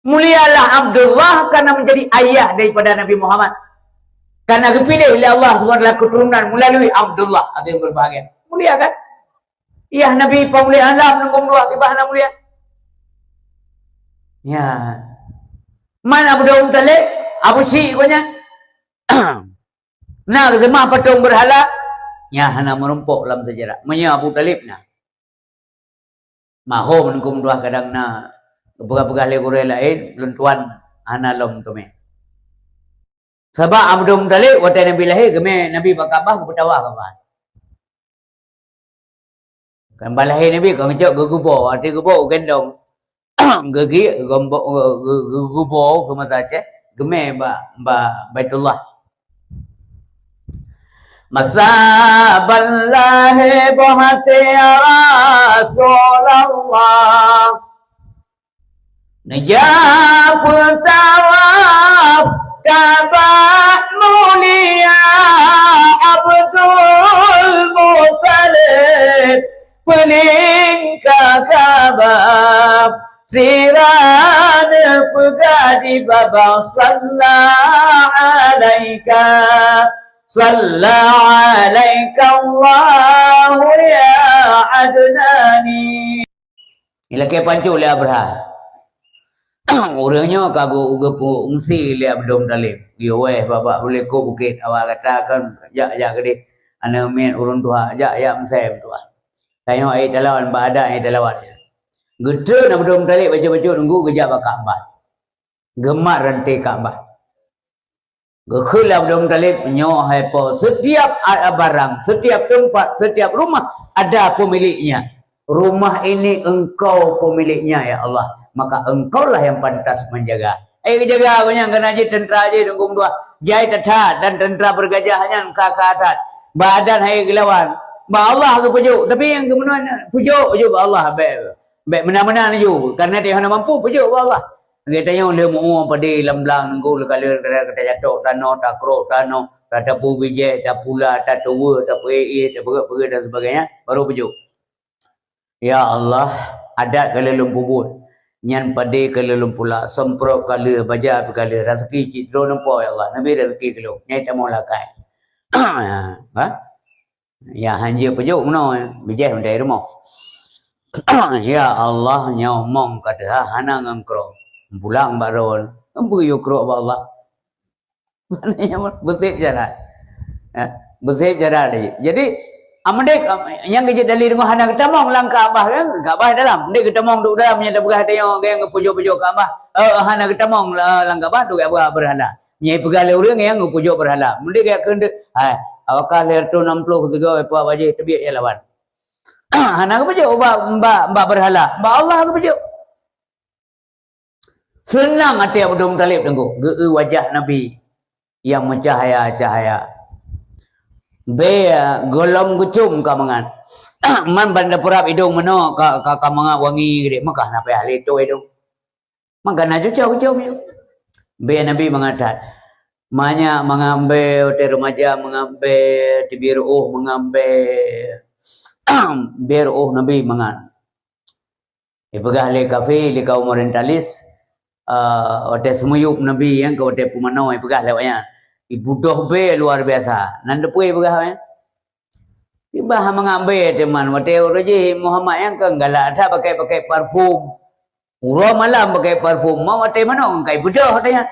Mulialah Abdullah karena menjadi ayah daripada Nabi Muhammad. Karena dipilih oleh Allah SWT keturunan melalui Abdullah. Ada yang berbahagia. Mulia kan? Iya Nabi pemuliaan Allah menunggu dua kibahna mulia. Ya. Mana Abu Daud Talib? Abu Syih punya. Nah, semua patung berhala. Ya, hana merumpuk dalam sejarah. Menya Abu Talib nah. Maho menunggu dua kadang na. Pegah-pegah legore lain luntuan ana lom tu me. Sebab Abdul Muttalib waktu Nabi lahir game Nabi bakabah ke petawah kapan. Kan balahir Nabi kau ngecok gugubo, arti gubo gendong. Gegi gugubo ke mata ce game ba Baitullah. Masa ballahi bahati Rasulullah. Najab tawaf Ka'bah mulia Abdul Muttalib pening Ka'bah siran pegadi babang sallallahu alaika Allah ya Adnani. Ila ke pancu le Abraha. Orangnya kagu uga ungsi le Abdul Talib. Yo weh bapak boleh ko bukit awak katakan jak gede. ana men urun tua ja ya msem tua tayo ai talawan bada ai talawan gede na bedom tali baju-baju nunggu gejak Ka'bah gemak rantai Ka'bah gekula bedom tali nyo haipo setiap barang setiap tempat setiap rumah ada pemiliknya rumah ini engkau pemiliknya ya Allah maka engkaulah yang pantas menjaga jaga aku yang kena je tentera je nunggu dua jai tetat dan tentera bergajahnya kakak badan hai gelawan ba Allah ke pujuk tapi yang kemenuan pujuk je ba Allah baik mana-mana ju karena dia hana mampu pujuk ba Allah kita yang le mu padi lamblang nunggu kala kata jatuh tano takro tano kata pu bije tak pula tak tua tak pe tak pergi dan sebagainya baru pujuk ya Allah adat kala lumpubut nyan padi kala lumpula sempro kala baja kala rezeki citro nampo ya Allah nabi rezeki kalo nyai tak mau lakai ha ya hanya pujuk meno bijih mendai rumah ya Allah nyomong kata hana ngangkro pulang baron ambu yukro ba Allah maknanya bersih jalan bersih jalan jadi amdek yang kerja dari dengan hana ketamong lang Kaabah kan Kaabah dalam ndek ketamong duk dalam nya dah begah tengok yang pujuk-pujuk Kaabah hana ketamong lang Kaabah duk apa berhala nyai pegala urang yang pujuk berhala ndek gak kendek awakah ler tu 60 ketiga apa baje tebiak ya lawan hana ke pujuk mbak berhala mbak Allah ke pujuk senang hati Abdul Muttalib tengok wajah Nabi yang mencahaya-cahaya be golong gucum kamangan man banda perap hidung meno ka kamangan wangi gede Mekah napa ahli itu hidung maka na cucau be Nabi mengatakan manya mengambil hotel remaja mengambil di biru mengambil biru Nabi mangan ibagah le kafe le kaum orientalis hotel semuyup Nabi yang ke hotel Pumano ibagah lewatnya ibu doh be luar biasa nan depui ibagah ya ibah mengambil teman hotel Raji Muhammad yang ke galak ada pakai parfum urang malam pakai parfum mau hotel mana kai budah hotelnya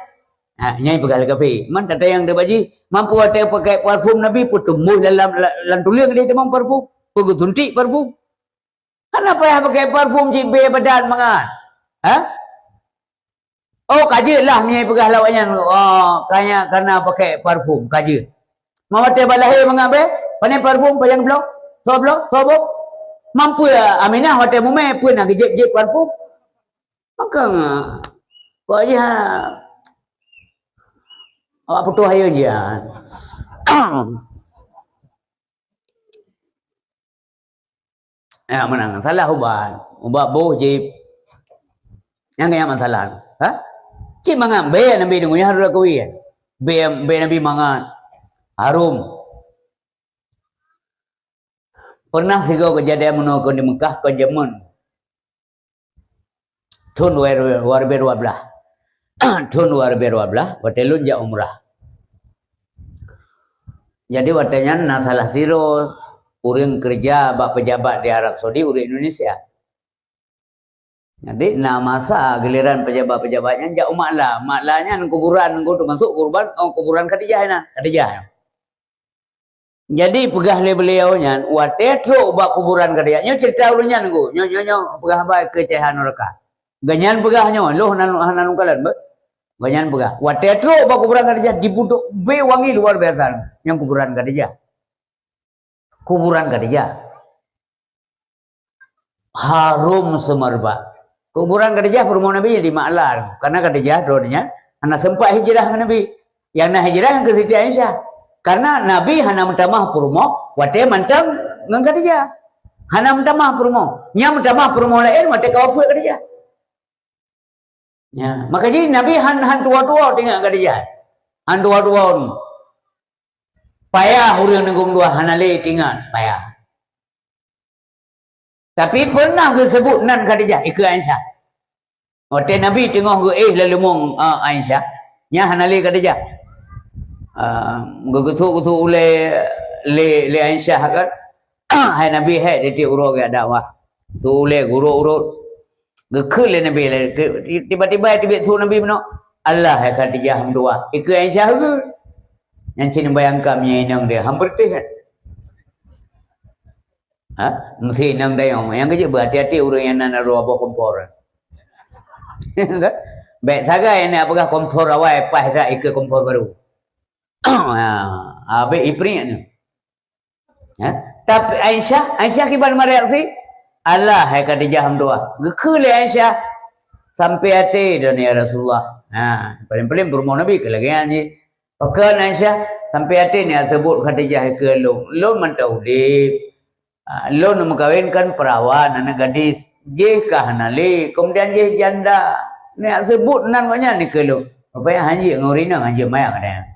nyai pegal kafe man tata yang dia baji mampu hotel pakai parfum Nabi putumbuh dalam lantuliang dia temang parfum pugu tunti parfum kenapa ya pakai parfum cibe badan mangan oh kaji lah nyai pegah lawaknya kaya karena pakai parfum kaji mau hotel balahir mengambil panen parfum panjang blok sobok mampu ya Aminah hotel mume pun nak jep parfum maka kok aja awak putus ayo je menang salah ubat boh je yang kaya masalah cik mangan be Nabi dengunya harus kuwi be Nabi mangan harum pernah sigo kejadian menokon di Mekah ke Yemen tahun 2012 tahun 2012 hotelun ja umrah jadi hotelnya na salah siro urang kerja bak pejabat di Arab Saudi urang Indonesia jadi na masa giliran pejabat-pejabatnya ja maklahnya kuburan tu masuk kuburan Khadijah jadi pegah le beliaunya watetro bak kuburan Khadijah cerita ulunya nunggu nyo pegah bae kecehan mereka ganyan pegahnya loh hanan kalan ganyan pegah watetro bak kuburan Khadijah dibuduk be wangi luar biasa yang kuburan Khadijah harum semerbak kuburan Khadijah perumah Nabi di Ma'lar karena Khadijah doanya anak sempat hijrah ke Nabi yang nak hijrah ke Siti Aisyah karena Nabi hana mentamah perumah wate mantam dengan Khadijah hana mentamah perumah yang mentamah perumah lain wate kawafut Khadijah ya maka jadi Nabi han tua-tua tinggal Khadijah han tua-tua ni payah urang nenggung dua hanale tinggal payah tapi pernah disebut nan Khadijah ikut Aisyah. Hotel Nabi tengok ke lalu mong Aisyah. Nya hanali Khadijah. Gugutu le Aisyah kan. Hai Nabi hai dia urut ke dakwah. Su le guru gekul le Nabi tiba-tiba su Nabi meno Allah hai Khadijah dua. Ikut Aisyah ke. Yang sini bayangkan nya inang dia hampir teh kan. Ha? Mesti nang dayong. Yang kerja berhati-hati orang yang nak naruh apa kompor. Baik sagai nak apakah kompor awal pas dah ikut kompor baru. Habis ipring ni. Tapi Aisyah kibar mereaksi. Allah hai Khadijah hamdua. Gekele Aisyah sampai hati dan ya Rasulullah. Paling-paling berumah Nabi ke lagi anji. Pakai Aisyah sampai hati ni sebut Khadijah ke lo. Lo mentau dip. Lo nak mengkawinkan perawan anak gadis. Jekah nali. Kemudian je janda. Ni sebut nan maknya ni ke lo. Apa yang hanji ngorina hanji mayak ada.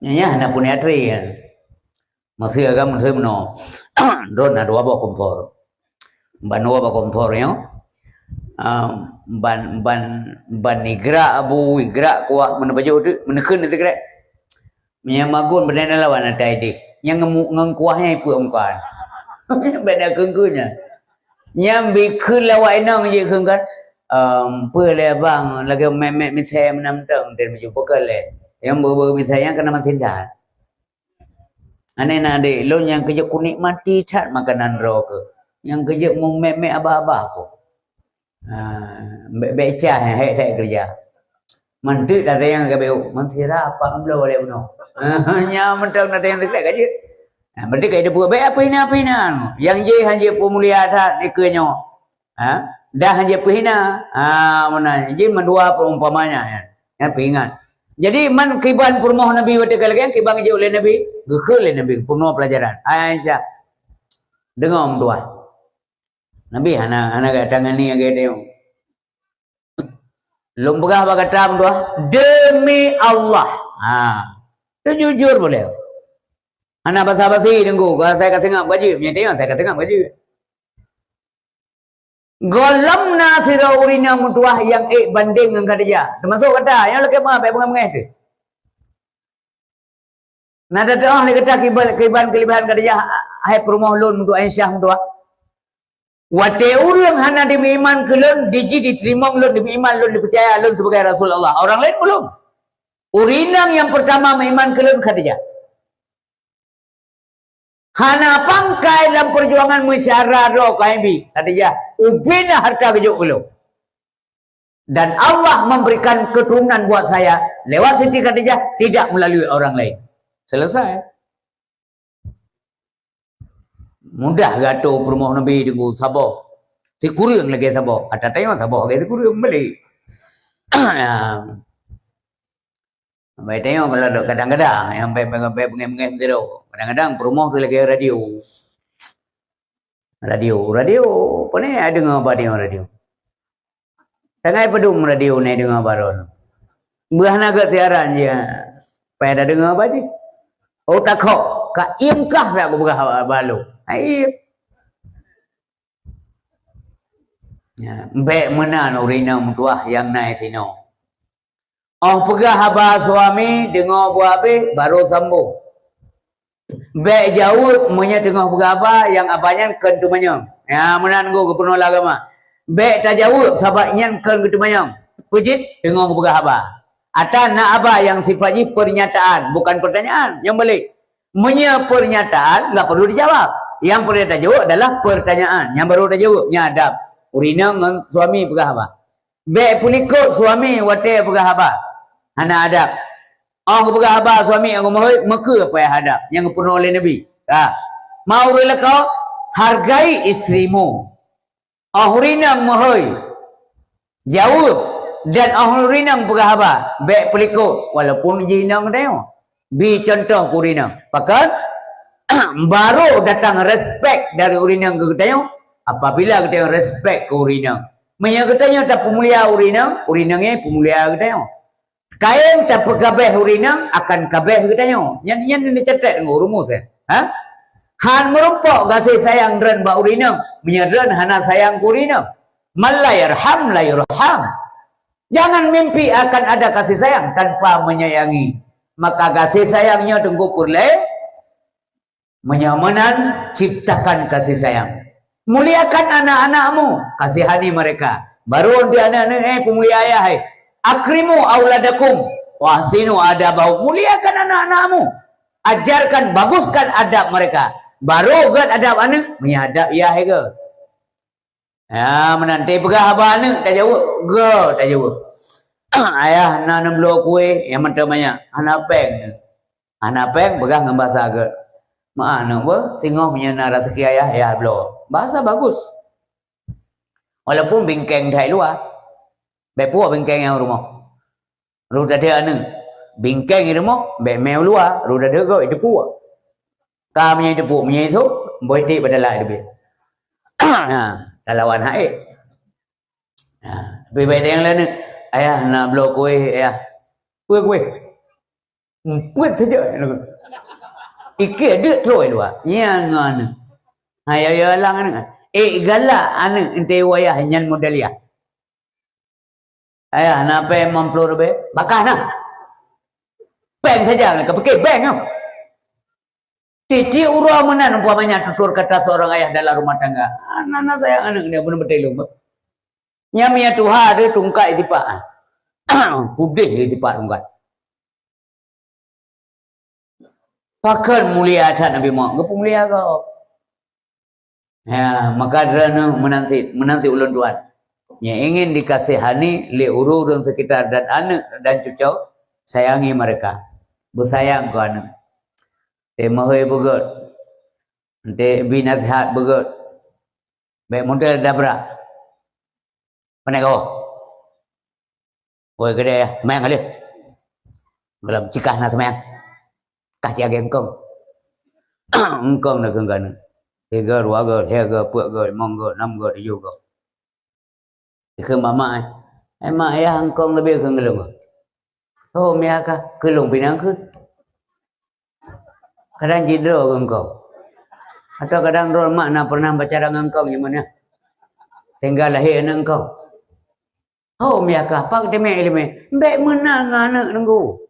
Nya na punya tri kan. Masih agak masih meno. Don ada apa kompor. Ban apa kompor ya. Ban igra abu igra kuah mana baju tu menekan itu kira. Menyamagun benda lawan ada ide. Yang ngang kuahnya ipu ongkan. Benda kengkunya. Yang bikul lawan nang je kengkan. Pele bang lagi memek misai menam teng dan baju pekal le. Yang beberapa misalnya kena masindan. Aneh nade lo yang kerja kunik mati cat makanan raw ke. Yang kerja mau memek abah-abah ko. Becah hek tak kerja. Mantu ada yang kabeu mentira apa belum boleh beno. Nya mentang ada yang dekat kerja. Berarti kayak buat baik apa ini. Yang je hanya pemulia dah dikenyo. Dah hanya pihina. Mana je mendua perumpamanya yang pingat. Jadi man kiban purmoh Nabi waktu kalian kiban je oleh Nabi, gekul oleh Nabi purmoh pelajaran. Aisyah dengar dua. Nabi anak tangan ni agak tengok. Lumpagah bagatam dua demi Allah. Itu jujur boleh. Anak basa-basi tengku. Kalau saya kasih ngap gaji, punya tengok saya kasih ngap gaji. Golamna sira urina mutuah yang banding dengan Khadijah. Termasuk kata yang lagi mah baik bunga-bunga tu. Nada doa lagi kata kiban kelebihan Khadijah hai perumoh lun untuk Aisyah mutuah. Wate urang hana demi iman kelun diji diterima lun demi iman lun dipercaya lun sebagai Rasulullah. Orang lain belum. Urinang yang pertama mengiman kelun Khadijah. Hana pangkai dalam perjuangan musyawarah roh KMB Khadijah. Ubina harta kejuk belum. Dan Allah memberikan keturunan buat saya lewat Siti Khadijah tidak melalui orang lain. Selesai. Mudah gato perumoh Nabi dengan sabar. Si kurang lagi sabar. Ada tayang sabar lagi si kurang balik. Baik tengok kalau kadang-kadang yang baik pengen tu. Kadang-kadang perumoh tu lagi radio. Apa ni ada dengar apa dia radio. Tangai pedum radio ni dengar baron. Buah naga siaran je. Pada dengar apa dia? Oh tak kau. Kak imkah saya buka balu. Ai. Ya, baik mana urina mutuah yang naik sino. Oh pegah haba suami dengar buah habis baru sambung. Baik jauh punya dengar pegah haba yang abahnya ken tu manyang. Ya menan go ke penuh agama. Baik tak jauh sahabatnya ken tu manyang. Pujit dengar pegah haba. Ata nak abah yang sifatnya pernyataan bukan pertanyaan yang balik. Punya pernyataan enggak perlu dijawab. Yang perlu dijawab adalah pertanyaan. Yang baru dijawab nyadap. Urina dengan suami pegah haba. Baik pulikut suami wate pegah haba. Hana adab. Orang pegah haba suami aku mahu maka apa yang hadap yang dipenuhi oleh Nabi. Mau rela kau hargai istrimu. Ahrinang mahoi. Jawab dan ahrinang pegah haba baik pelikut walaupun jinang tengok. Bi contoh kurinang. Pakat baru datang respect dari urinang ke tengok. Apabila kita respect ke urinang. Menya katanya tak pemulia urinangnya pemulia ke tengok. Kain tak perkabeh urinang akan kabeh katanya. Yang ni catat dengan rumus Han merumpok kasih sayang ren ba urinang, menyadran hana sayang urinang. Man la yarham la yurham. Jangan mimpi akan ada kasih sayang tanpa menyayangi. Maka kasih sayangnya tunggu purle menyamanan ciptakan kasih sayang. Muliakan anak-anakmu, kasihani mereka. Baru dia anak-anak pemulia ayah. Akrimu auladakum wahsinu adabahum. Muliakan anak-anakmu. Ajarkan, baguskan adab mereka. Baru kan adab anak menyadap ya ke. Ya, menanti pegah abah anak tak jawab. Ge tak jawab. Ayah nak belo kue yang macam banyak. Anak peng. Anak peng pegah dengan bahasa ke. Mana apa? Singoh menyana rezeki ayah ya belo. Bahasa bagus. Walaupun bingkeng dari luar. Bepuak bingkeng yang rumah. Ruda dia anak. Bingkeng itu mo, mèo luar, rồi đã gọi itu puak. Kami itu puak punya itu, boleh ti pada lah itu. Lawan hai. Tapi baik yang lain, ayah nak blok kue, ayah, kue, kue saja. Iki ada terus luar, yang mana? Ayah lang anak, galak anak ente wayah nyan modal ya. Ayah nak pe memplor be, bakah nak. Bank saja, kau pakai bank kan? Titi urang mana umpamanya tutur kata seorang ayah dalam rumah tangga. Anak saya anak dia benar betul lumba. Nyamia Tuhan ada tungkai tipak. Pudih tipak tungkai. Pakan mulia atas Nabi Muhammad. Kau mulia kau. Ya, maka derana menanti ulun Tuhan. Yang ingin dikasihani li urang sekitar dan anak dan cucu, sayangi mereka. Bersayang ke anak. Dia mahoi begut. Dia binasihat begut. Baik model dabrak. Mana kau? Oi kedai ya, main kali. Belum cikah nak main. Kah jaga engkau. Engkau nak kengkan. 3 2 3 4 5 6 7 8. Ke mama ai. Mak ayah engkau lebih kengelung. Oh, miaka kelung pinang ke? Kadang jidro engkau. Atau kadang roh mak nak pernah baca dengan engkau gimana? Tinggal lahir engkau. Oh, miaka apa kita main ilmu? Baik menang anak nunggu.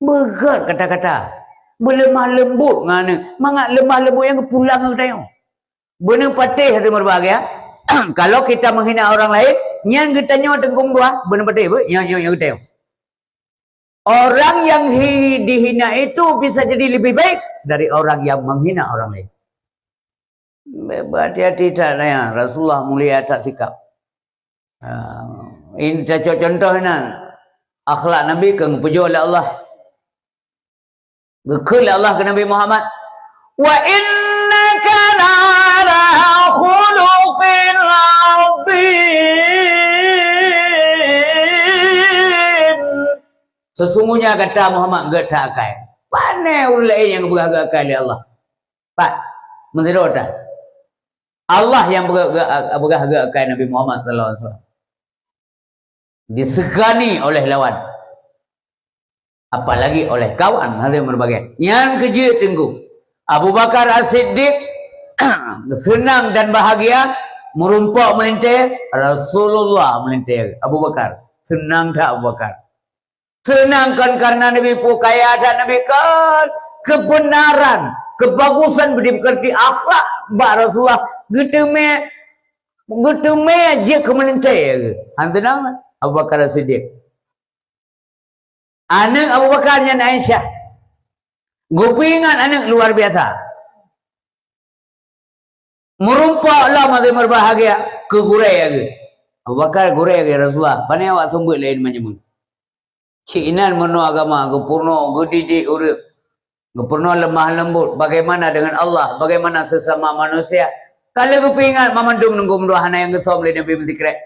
Begat kata-kata. Berlemah lembut ngana. Mangat lemah lembut yang pulang ke tayong. Benar patih hati berbahagia. Kalau kita menghina orang lain, yang kita nyawa tenggung dua, benar patih apa? Yang tayong. Orang yang dihina itu bisa jadi lebih baik dari orang yang menghina orang lain. Berhati-hati tak ya. Rasulullah mulia tak sikap. Ini contohnya akhlak Nabi keng puji oleh Allah. Gekul Allah ke Nabi Muhammad. Wa innaka la'ala khuluqin 'azim. Sesungguhnya kata Muhammad gak akai. Panai ulai yang beragak-akai oleh Allah. Pak, menurut Allah yang beragak-akai Nabi Muhammad sallallahu alaihi wasallam. Disegani oleh lawan. Apalagi oleh kawan hal yang berbagai. Yang keji tunggu. Abu Bakar As-Siddiq senang dan bahagia merumpak melintir Rasulullah melintir. Abu Bakar senang tak Abu Bakar? Senangkan karena Nabi kaya dan Nabi kan kebenaran, kebagusan berdipekerti akhlak ba Rasulullah geteme je kemelintir. Hantenang Abu Bakar As-Siddiq. Anak Abu Bakar yang Aisyah. Gupingan anak luar biasa. Merumpak lah mati berbahagia ke gurai lagi. Abu Bakar gurai lagi Rasulullah. Panai awak tumbuk lain macam-macam. Cinan menu agama, gepurno, gedidik urip, gepurno lemah lembut. Bagaimana dengan Allah? Bagaimana sesama manusia? Kalau kepingan mamandum nunggu mendohana yang gesom oleh Nabi Mentikrek.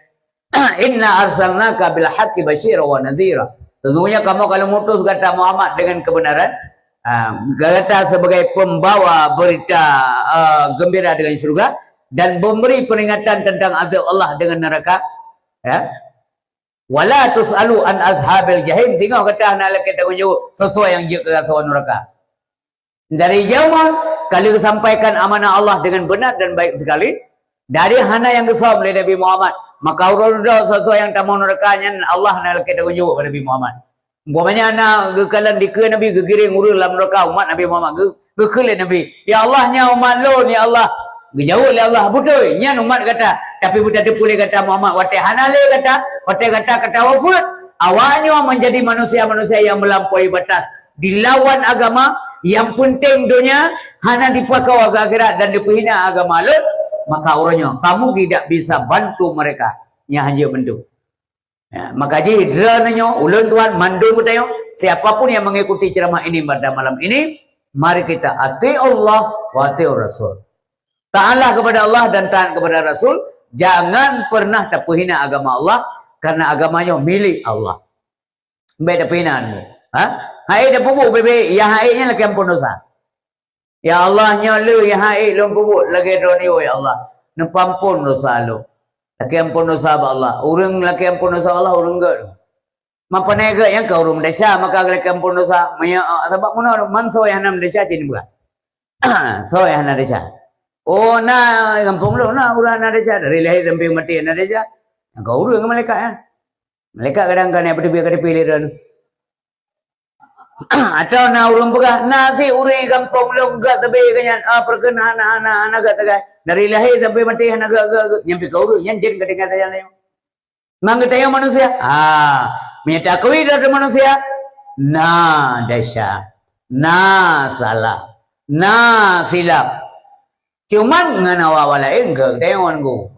Inna arsalnaka bil haqqi basyira wa nadhira. Sesungguhnya kamu kalau mutus kata Muhammad dengan kebenaran, kata sebagai pembawa berita gembira dengan surga dan memberi peringatan tentang azab Allah dengan neraka. Ya. Wala tus'alu an ashabil jahim. Sehingga kata nak kita jawab sesuai yang dia kata neraka. Dari zaman kalau disampaikan amanah Allah dengan benar dan baik sekali dari hana yang gesam oleh Nabi Muhammad, maka urut sesuai yang tamu nerakanya Allah nak kita jawab kepada Nabi Muhammad. Umpamanya anak gekalan dike Nabi gegiring urut dalam neraka umat Nabi Muhammad gekele Nabi. Ya Allah nya umat lo ni Allah. Gejauh oleh Allah betul. Nya umat kata tapi budak dia boleh kata Muhammad watai hanale kata wafud awaknya menjadi manusia-manusia yang melampaui batas dilawan agama, yang penting dunia, hana dipakau agak akhirat dan dipihina agama lain, maka orangnya kamu tidak bisa bantu mereka yang hanya bantu. Ya, maka jadi drananya ulun Tuhan mandung kita siapapun yang mengikuti ceramah ini pada malam ini, mari kita ati Allah wa ati Rasul. Taatlah kepada Allah dan taat kepada Rasul. Jangan pernah terpihina agama Allah karena agamanya milik Allah. Beda pinanmu. Hai dah pupuk bebe, ya haiknya lagi ampun dosa. Ya Allah nyolu ya haik lom pupuk lagi dronio ya Allah. Nepampun dosa lu. Lagi ampun dosa Allah. Urang lagi ampun dosa Allah urang enggak. Mapa nega yang kau rum desa maka lagi ampun dosa. Maya sebab mana man so yang nam desa cini bukan. So yang nam desa. Oh na kampung lu na urang na desa dari lahir sampai mati na desa. Kau urang malaikat ya. Malaikat kadang-kadang apa dia pilih dah. Atau na urang pegah nasi urang kampung lu enggak tapi kanyan perkenahan anak-anak gak tegak dari lahir sampai mati anak gak nyampe kau urang yang jin kedengar saya ni. Manggetaya manusia. Menyatakan dari manusia. Na desa. Na salah. Na silap. Cuman nganawa walain ke tayong ko,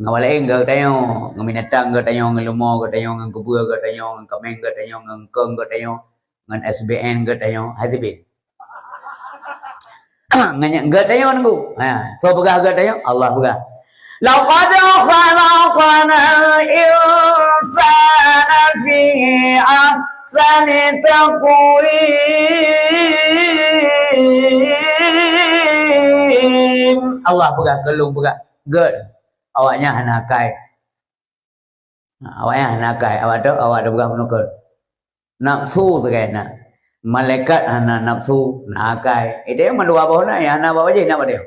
ngawalain ke tayong ngaminatang ke tayong ngelumo ke tayong ngkebua ke tayong ngkameng ke tayong ngkeng ke tayong ngan SBN ke tayong hazibin. Nganya ke tayong ko. So pegah ke tayong Allah pegah. Laqad khalaqna al-insana fi ahsani taqwim. Allah pegang gelung pegang ged awaknya hanakai. Awaknya hanakai awak ada pegang penukar nafsu sekena malaikat hana nafsu nakai itu yang mandua bawah na ya hana bawa je nak dia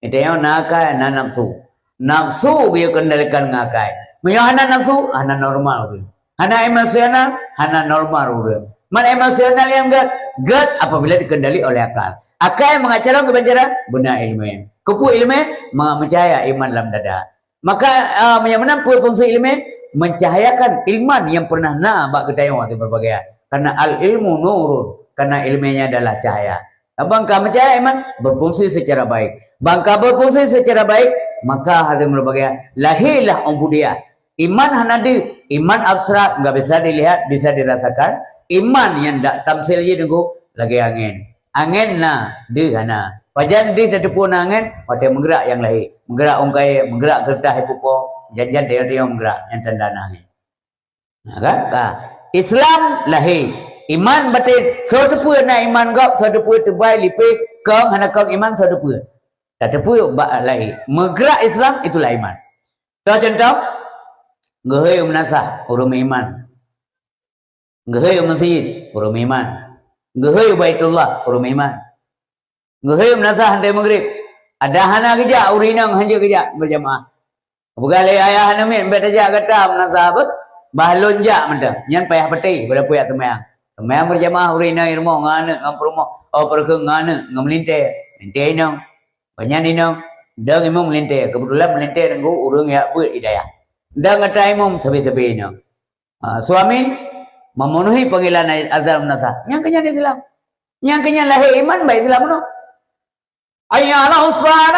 itu yang nakai hana nafsu dia kendalikan ngakai maya hana nafsu hana normal hana emosional hana normal man emosional yang ged apabila dikendali oleh akal. Akal yang mengacara kebenaran benar ilmu. Kupu ilmu mencahaya iman dalam dada. Maka yang mana fungsi ilmu mencahayakan ilman yang pernah bak ketayong atau berbagai. Karena al ilmu nurun. Karena ilmunya adalah cahaya. Bangka mencahaya iman berfungsi secara baik. Bangka berfungsi secara baik maka hati berbagai. Lahirlah budaya. Iman hanadi, iman abstrak nggak bisa dilihat, bisa dirasakan. Iman yang tak tamsil je nunggu lagi angin. Angin na di hana. Wajan di tetepun angin, pada menggerak yang lahir. Menggerak ongkai, menggerak kertas hipupo, janjan dia menggerak yang tanda angin. Nah, kan? Islam lahir. Iman batin. So tepun na iman gap, so tepun terbaik lipih kong hana kong iman so tepun. Tak tepun lahir. Menggerak Islam itulah iman. Tahu contoh? Gehoi menasah urum iman. Gehoi masjid urum iman. Gehoi baitullah urum iman. Gehoi menasah hantai maghrib. Ada hana kerja urinang hanja kerja berjamaah. Bugalai ayah hana min betaja kata menasah apa? Bahlon ja menda. Nyan payah peti bila puyak temayang. Temayang berjamaah urinang irmo ngane ngampromo oh perke ngane ngamlinte. Linte inang. Banyak inang. Dang imam melinte. Kebetulan melinte nunggu urung ya buat hidayah. Dang ngatai imam sabi-sabi inang. Suami memenuhi panggilan azan menasah. Yang kenyang Islam. Yang kenyang lahir iman baik Islam no. Ayyala salat.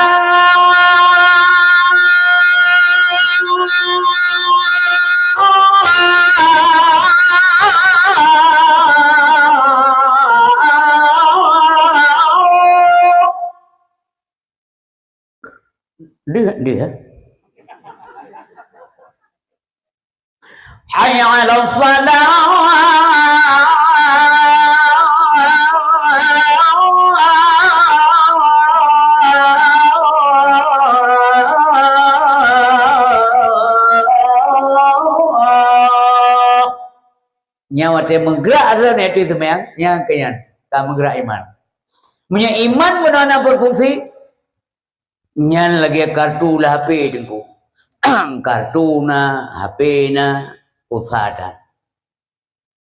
Dia. Ayyala salat. Nyawa dia menggerak adalah itu semayang yang kenyan tak menggerak iman. Punya iman benar-benar berfungsi. Nyan lagi kartu lah HP dengku. Kartu na HP na usahadan.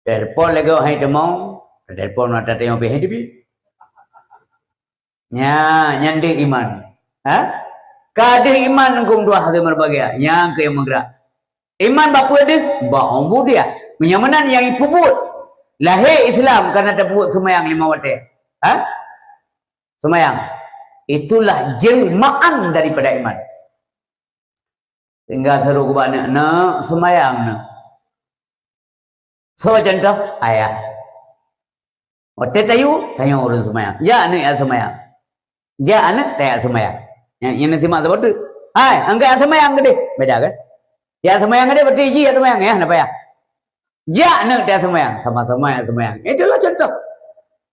Telepon lagi hai temong. Telepon ada tengok pe hidup. Nya nyandi iman. Kade iman ngong dua hari berbagai yang ke yang menggerak. Iman bapa dia, bau dia. Menyamanan yang ipubut. Lahir Islam karena terbuat semayang 5 waktu. Ha? Semayang. Itulah jelmaan daripada iman. Tinggal seru ke mana? Nak semayang nak. So contoh ayah. Waktu tayu tanya orang semayang. Ya anak yang semayang. Ya anak tak semayang. Yang simak sebab tu. Hai, angkat semayang ke dia? Beda kan? Ya semayang ke dia berarti ji ya semayang ya, kenapa ya? Ya anak tak semayang, sama-sama yang semayang. Itulah contoh.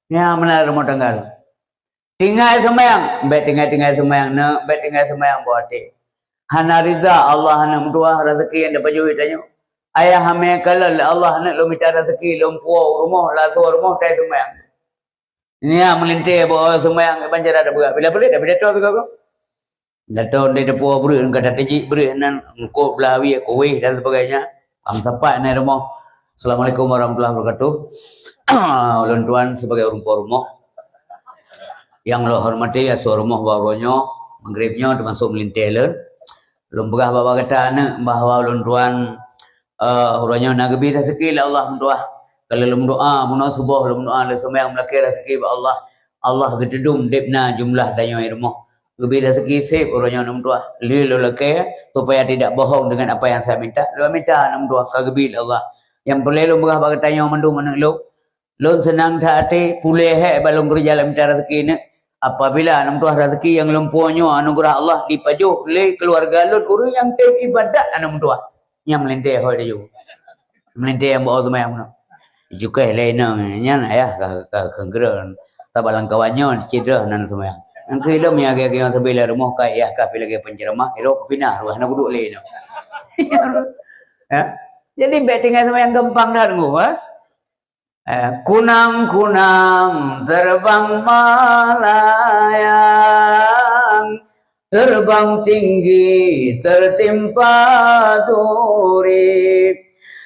Ya mana rumah tangga. Tinggal semayang, baik tinggal semayang nak, baik tinggal semayang buat dia. Hana riza Allah nak mentua rezeki yang dapat jual tanya. Ayah hamil kalau Allah nak lo minta rezeki lo puau rumah lah so rumah tak semayang. Ini yang melintir bawa semayang banjar ada berat. Bila boleh dah bila tahu tu kau. Datang dia puau berat kata tajik berat nan kau belawi kowe dan sebagainya. Am sampai ni rumah. Assalamualaikum warahmatullahi wabarakatuh. Ulun tuan sebagai orang puau rumah yang lo hormati ya so rumah barunya maghribnya termasuk melintir len. Belum berah bawa kata anak bahawa ulun tuan huranya nak gebi rezeki lah Allah mendoa. Kalau lum doa mun subuh lum doa le sembahyang melakir rezeki ba Allah. Allah gededum depna jumlah dayo rumah. Gebi rezeki sip huranya nak doa. Li lo lakir supaya tidak bohong dengan apa yang saya minta. Lo minta nak doa ka gebi Allah. Yang boleh lum berah bawa kata yang mandu mana lo. Lo senang hati pulih balong kerja dalam minta rezeki ni. Apabila nak doa rezeki yang lempuannya anugerah Allah dipajuk le keluarga lo orang yang tem ibadat nak doa. Yang melintir hoi dia juga. Melintir yang bawa semua yang mana. Juga lain yang ayah kegera. Tabalang kawannya cedera nan semua yang. Yang kira mi agak yang sebelah rumah kai ayah kapi lagi penceramah. Hero pindah ruah nak duduk lain. Jadi bet tinggal semua yang gampang dah tunggu. Kunang-kunang terbang melayang. Terbang tinggi tertimpa duri.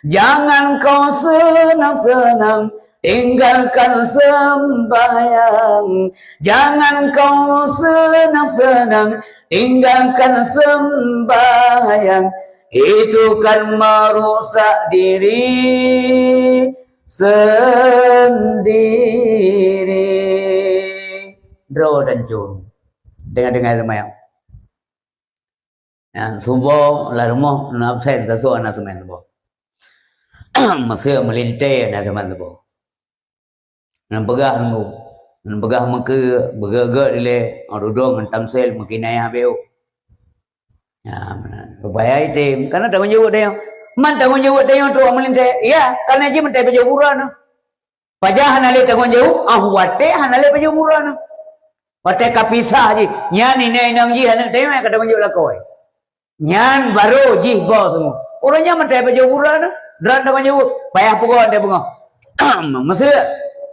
Jangan kau senang-senang tinggalkan sembahyang. Jangan kau senang-senang tinggalkan sembahyang. Itu kan merusak diri sendiri. Draw dan Jun. Dengar-dengar sembahyang. Subuh lah rumah nak absen tasuk anak semen subuh. Masa melintir anak semen subuh. Nak pegah nunggu. Nak pegah muka bergerak dia duduk dengan tamsil makin ayah beu. Ya mana. Supaya item karena tanggung jawab dia. Man tanggung jawab dia tu melintir. Ya, karena je mentai baju buran. Pajah hanale tanggung jawab, wate hanale baju buran. Wate kapisah je. Nyani ni nang ji anak tengok yang tanggung jawab lakoi. Nyan baru jih bos semua. Orangnya mentai baju buran, dran dah baju, payah pukul dia bunga. Masa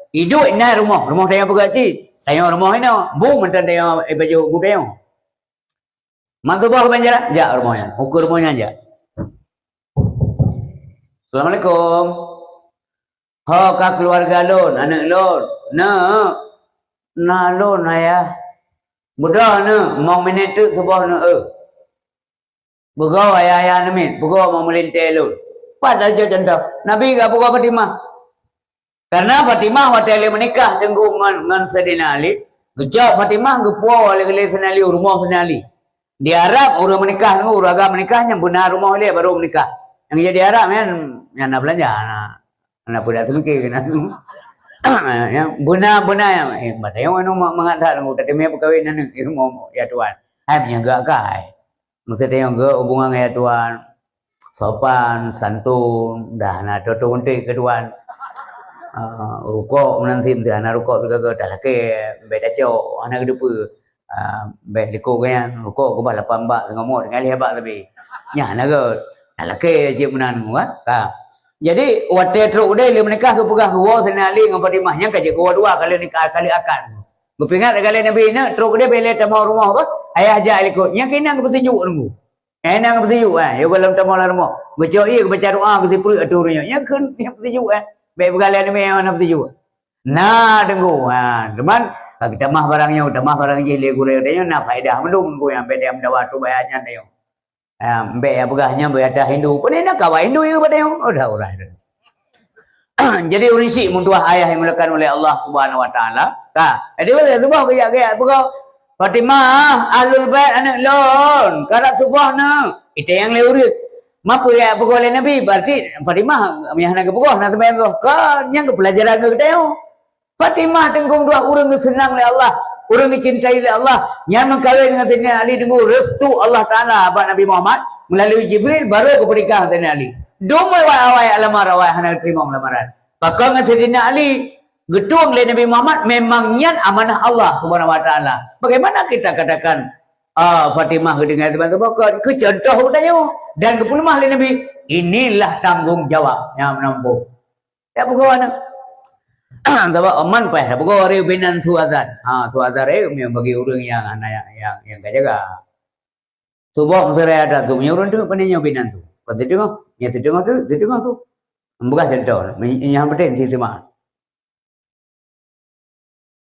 hidup ni rumah saya pukul ti. Saya rumah ini, bu mentai dia baju budaya. Mantu tu apa banjara? Ja rumahnya, ukur rumahnya aja. Assalamualaikum. Ha ka keluarga lon, anak lon. Na lon ayah. Mudah na, mau minit tu sebuah na Begau ayah namin, begau mau melintir lun. Pada aja contoh. Nabi enggak begau Fatimah. Karena Fatimah waktu dia menikah dengan Sayyidina Ali, gejak Fatimah gepuau oleh Sayyidina Ali rumah Sayyidina Ali. Di Arab orang menikah dengan orang agama menikahnya benar rumah dia baru menikah. Yang jadi Arab kan yang nak belanja anak budak semiki kan. Yang benar-benar yang batayong anu mengada dengan tadi me perkahwinan ilmu ya tuan. Hai menjaga kai. Maksudnya yang hubungan ya tuan sopan santun dah nak tutu untik ke tuan rukuk menanti anak rukuk tu ke dah laki beda cok anak kedepa baik liko kan rukuk ke bawah 8 bak tengah mod dengan hebat lebih nya anak ke dah laki cik menan kan jadi waktu teruk dia menikah ke pegah dua Sayyidina Ali dengan Fatimah yang kajik dua kali nikah kali akan berpingat kali Nabi ni teruk dia bila tamu rumah apa ayah ajak ikut yang kena ke bersejuk nunggu enak ke bersejuk ya kalau tamu rumah baca ke baca doa ke sipul aturnya yang kena bersejuk baik berkali Nabi yang nak bersejuk nah tunggu teman kita mah barangnya utamah barang je le gure dia nak faedah mendung ko yang beda mendawa tu bayarnya dia mbak ya begahnya bayar Hindu pun nak kawa Hindu juga pada yang udah Jadi urisi mun dua ayah yang mulakan oleh Allah Subhanahu wa taala. Jadi boleh subah gaya-gaya buka Fatimah ahlul bait anak lon. Kalau subah na itu yang leurit. Mampu ya buka oleh Nabi berarti Fatimah yang nak buka nak sampai kan yang pelajaran ke teo. Fatimah tengkung dua orang yang senang oleh Allah, orang yang cintai oleh Allah, yang mengkawin dengan Sayyidina Ali tunggu restu Allah taala abad Nabi Muhammad melalui Jibril baru ke pernikahan Sayyidina Ali. Domai awai alamar awai hana terima lamaran. Pakang Sayyidina Ali gedung oleh Nabi Muhammad memang niat amanah Allah Subhanahu wa taala. Bagaimana kita katakan Fatimah dengan teman-teman ke contoh udahnya dan kepulmah oleh Nabi inilah tanggung jawab yang menampung. Ya bagaimana? Sebab aman payah bukan orang binan suazan. Suazan yang bagi orang yang jaga. Subuh mesra ada tu, orang tu pandainya binan tu. Kau tengok, ya tengok tu. Bukan contoh, yang penting sih semua.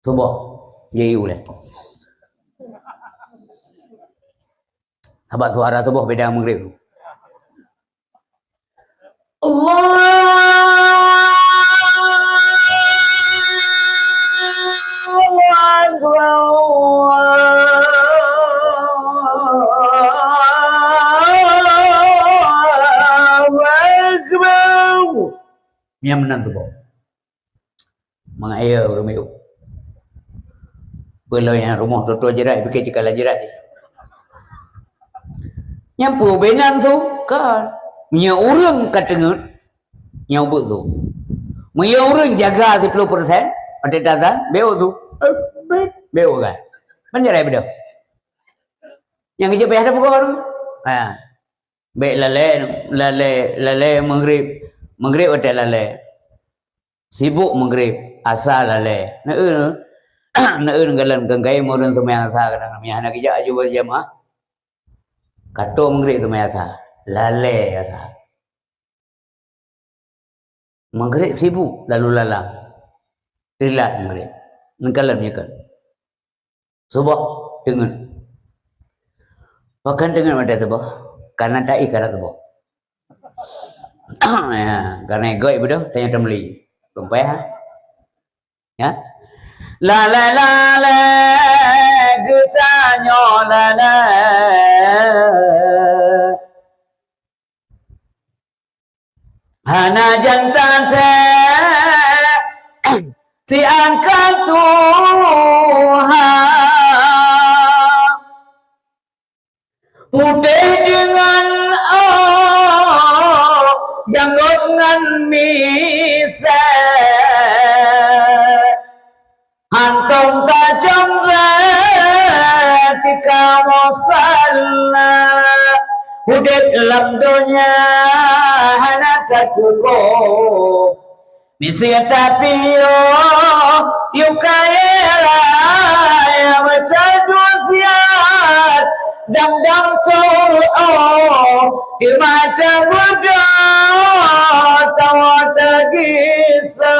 Subuh, jadi uleh. Sebab suara subuh beda maghrib. Yang menang tu boh. Mengaya orang itu. Kalau yang rumah tu jerat, fikir cikalah jerat. Yang perbenan tu kan, punya orang katengut, yang buat tu. Punya orang jaga 10%, pada dasar, beo tu, beo kan. Menjerai beda. Yang kerja payah ada bukan tu. Baik lalai maghrib hotel lalai. Sibuk maghrib, asal lalai. Nak galan genggai modern semua asal kadang yang nak kerja aja berjamaah. Kato maghrib tu asal. Lalai asal. Maghrib sibuk lalu lalang. Rilat maghrib. Nengkalan nyekan. Subuh dengan. Bahkan dengan ada subuh. Karena tak ikat subuh. Ya, karena goy betul tanya temeli. Kumpai ya. La getanyo la. Hana jantan te si angkat Tuhan putih dengan janggut dengan mise hantung tajam ketika musalla hudit lam dunia hana takuko misi tapi yukayela ya bertadusiat dam tur di mata muda tawata gisa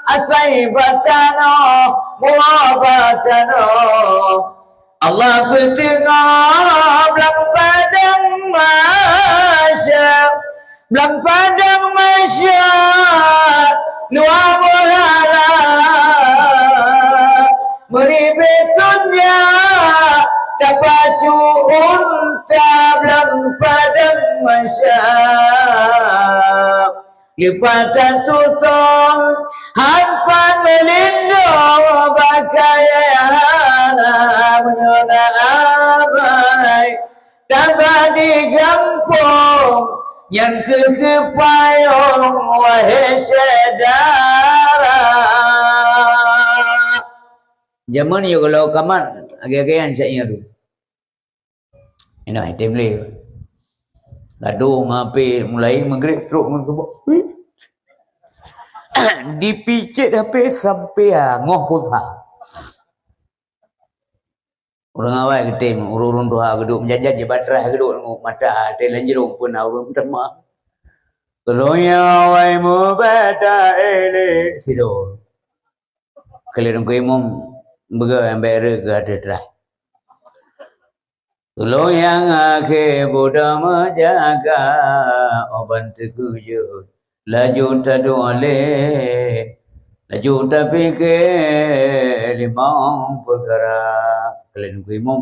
asai batano muabatano Allah bertengah belang padang masya luar muhala meribetnya dapat unta belang padang masya lipatan tutong hampan melindung bakayana menyona abai dapat digampung yang kekepayung wahai saudara. Zaman ni kalau kaman agak-agakan saya ingat tu. Ini item ni. Gaduh ngapi mulai maghrib teruk mengebuk. Dipicit HP sampai ngoh pulsa. Orang awal ketim, urun doa geduk menjajah je batrah geduk mata telan jerung pun urun terma. Kalau yang awal mu bata ele sido. Kalau orang imam bega ambil ke ada terah. Tolong yang akhir Buddha menjaga oban tegujud laju tadu alih, laju terfikir limau perkara. Kalian nunggu imam.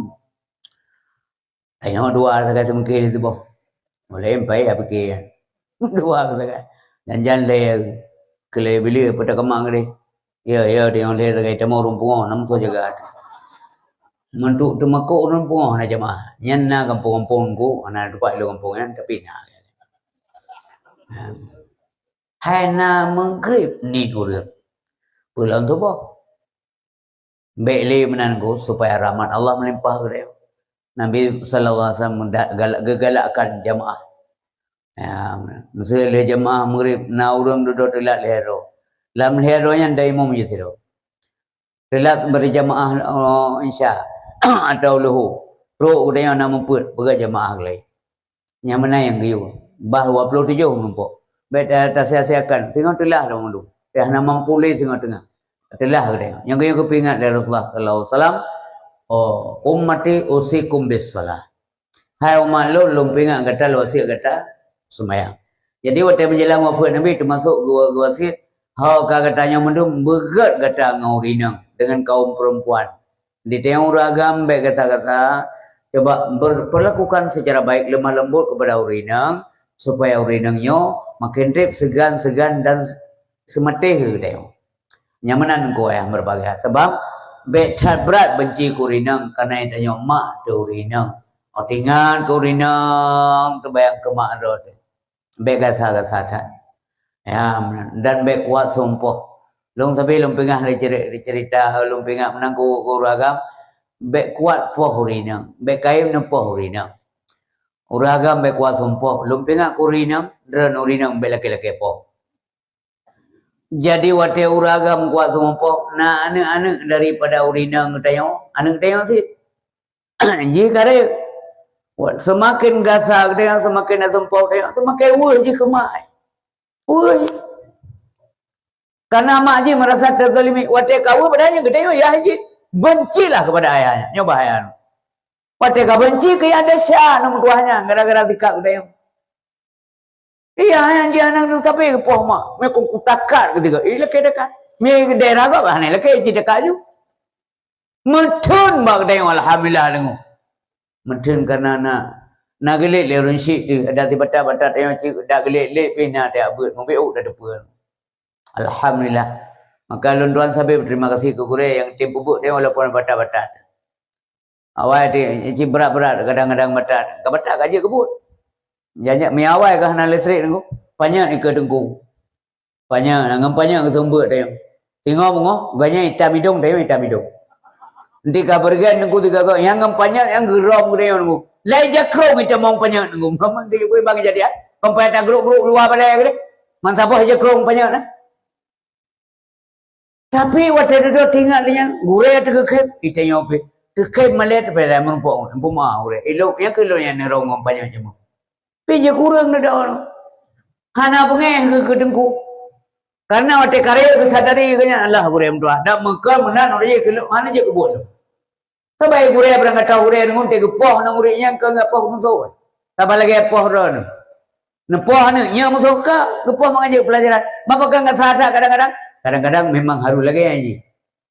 Ayo dua kata mungkin itu boh. Boleh baik apa ke? Dua kata. Jangan le kele beli pada kemang ni. Ya dia le kata temu rumpung nam so jaga. Mentuk temako rumpung na jemaah. Nyan na kampung-kampung ku ana tempat lu kampung kan tapi na. Hai na menggrip ni dulu. Pulang tu boh. Baiklah menangu supaya rahmat Allah melimpah ke dia. Nabi sallallahu alaihi wasallam gegalakkan jemaah. Ya, mesti jemaah maghrib na urang duduk telat lehero. Lam lehero yang dai imam yitiro. Telat berjemaah insya atau luhu. Pro udaya nama put bega jemaah lai. Yang mana yang giu? Bahawa 27 numpuk. Bet tasiasiakan tengok telah dong dulu. Dah nama pulih tengah-tengah. Telah dia. Yang giu kepingat dari Rasulullah sallallahu alaihi wasallam. Oh, ummati usikum bis salah. Hai umat lu pingat kata lu wasik kata sembahyang. Jadi waktu menjelang wafat Nabi termasuk gua wasik, hau katanya mendum begat kata ngaurinang dengan kaum perempuan. Di tengok ragam baik kasa-kasa coba perlakukan secara baik lemah lembut kepada urinang supaya urinangnya makin trip segan-segan dan semetih tengok. Nyamanan ko yang berbagai sebab becat berat benci kurinang karena yang tanya mak tu urinang. Oh tinggal kurinang tu bayang ke mak rod. Bek gasa-gasa tak. Ya dan bek kuat sumpah. Long tapi long pengah cerita long pengah menangku uragam bek kuat poh urinang. Bek kaim ne poh urinang. Uragam bek kuat sumpah. Long pengah kurinang dan urinang bek laki-laki poh. Jadi wate uragam kuat sumpah na anak-anak daripada urinang tayong anak tayong sih. Jika dia semakin gasak dia semakin sumpah dia semakin woi je kemai. Woi. Karena mak je merasa terzalimi wate kau padanya gede ya haji bencilah kepada ayahnya nyoba ayah. Wate kau benci ke ada syah nama tuahnya gara-gara sikap gede. Iya, yang dia anak tu tapi poh mak, mereka kutakat ketika, lekai dekat, mereka daerah apa bahane lekai je dekat ju, metun bak tengok alhamdulillah dengu, metun karena nak gelik le orang syik tu, ada tiba-tiba tengok cik dah gelik le pina dia abut, mobil dah depan, alhamdulillah, maka tuan sahabat terima kasih ke gure yang tim bubuk tengok walaupun batat-batat, awal dia cik berat-berat kadang-kadang batat, kebatat aja kebut. Jangan miawai kah nak listrik nengku, banyak ni ke dengku, banyak, ngam banyak ke sumber dia. Tengok bungo, ganya hitam hidung dia hitam hidung. Nanti kabarkan nengku tiga kau, yang ngam banyak yang geram dia nengku. Lai jakrong itu mau banyak nengku, memang dia boleh bagi jadi. Kompai tak geruk-geruk luar pada dia, man siapa jakrong banyak nah. Tapi waktu itu tinggal dengan gure itu kekep, itu nyobe, kekep malet pada merupakan, empuma gure. Ilo yang kelo yang nerong ngam banyak cuma. Pijak kurang dah orang. Hana pengeh ke dengku. Karena waktu karya kesadari kanya Allah gurem tua. Dak mekam menan orang je keluk hana je kebut. Sampai gurem berangkat tahu gurem ngun te gepoh nang gurem yang ke ngapoh musuh. Tambah lagi apoh ron. Nepoh hana nya musuh ka gepoh mengajar pelajaran. Bapa kan enggak sadar kadang-kadang. Kadang-kadang memang harus lagi aja.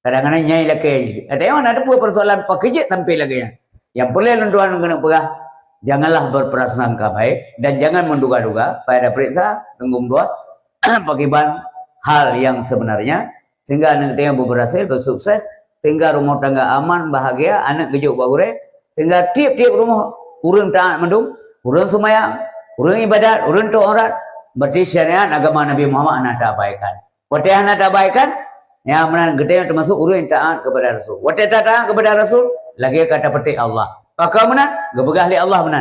Kadang-kadang nyai lagi aja. Ada yang ada pun persoalan pakej sampai lagi yang. Yang boleh lentuan kena pegah. Janganlah berprasangka baik dan jangan menduga-duga pada periksa tenggung dua pakiban hal yang sebenarnya sehingga anak dia berhasil bersukses sehingga rumah tangga aman bahagia anak gejuk bagure sehingga tiap-tiap rumah urang taat mendung urang semayang urang ibadat urang taurat berarti syariat agama Nabi Muhammad anak abaikan wate anak abaikan yang mana gede termasuk urang taat kepada Rasul wate taat kepada Rasul lagi kata petik Allah. Maka mana? Gebegah li Allah mana?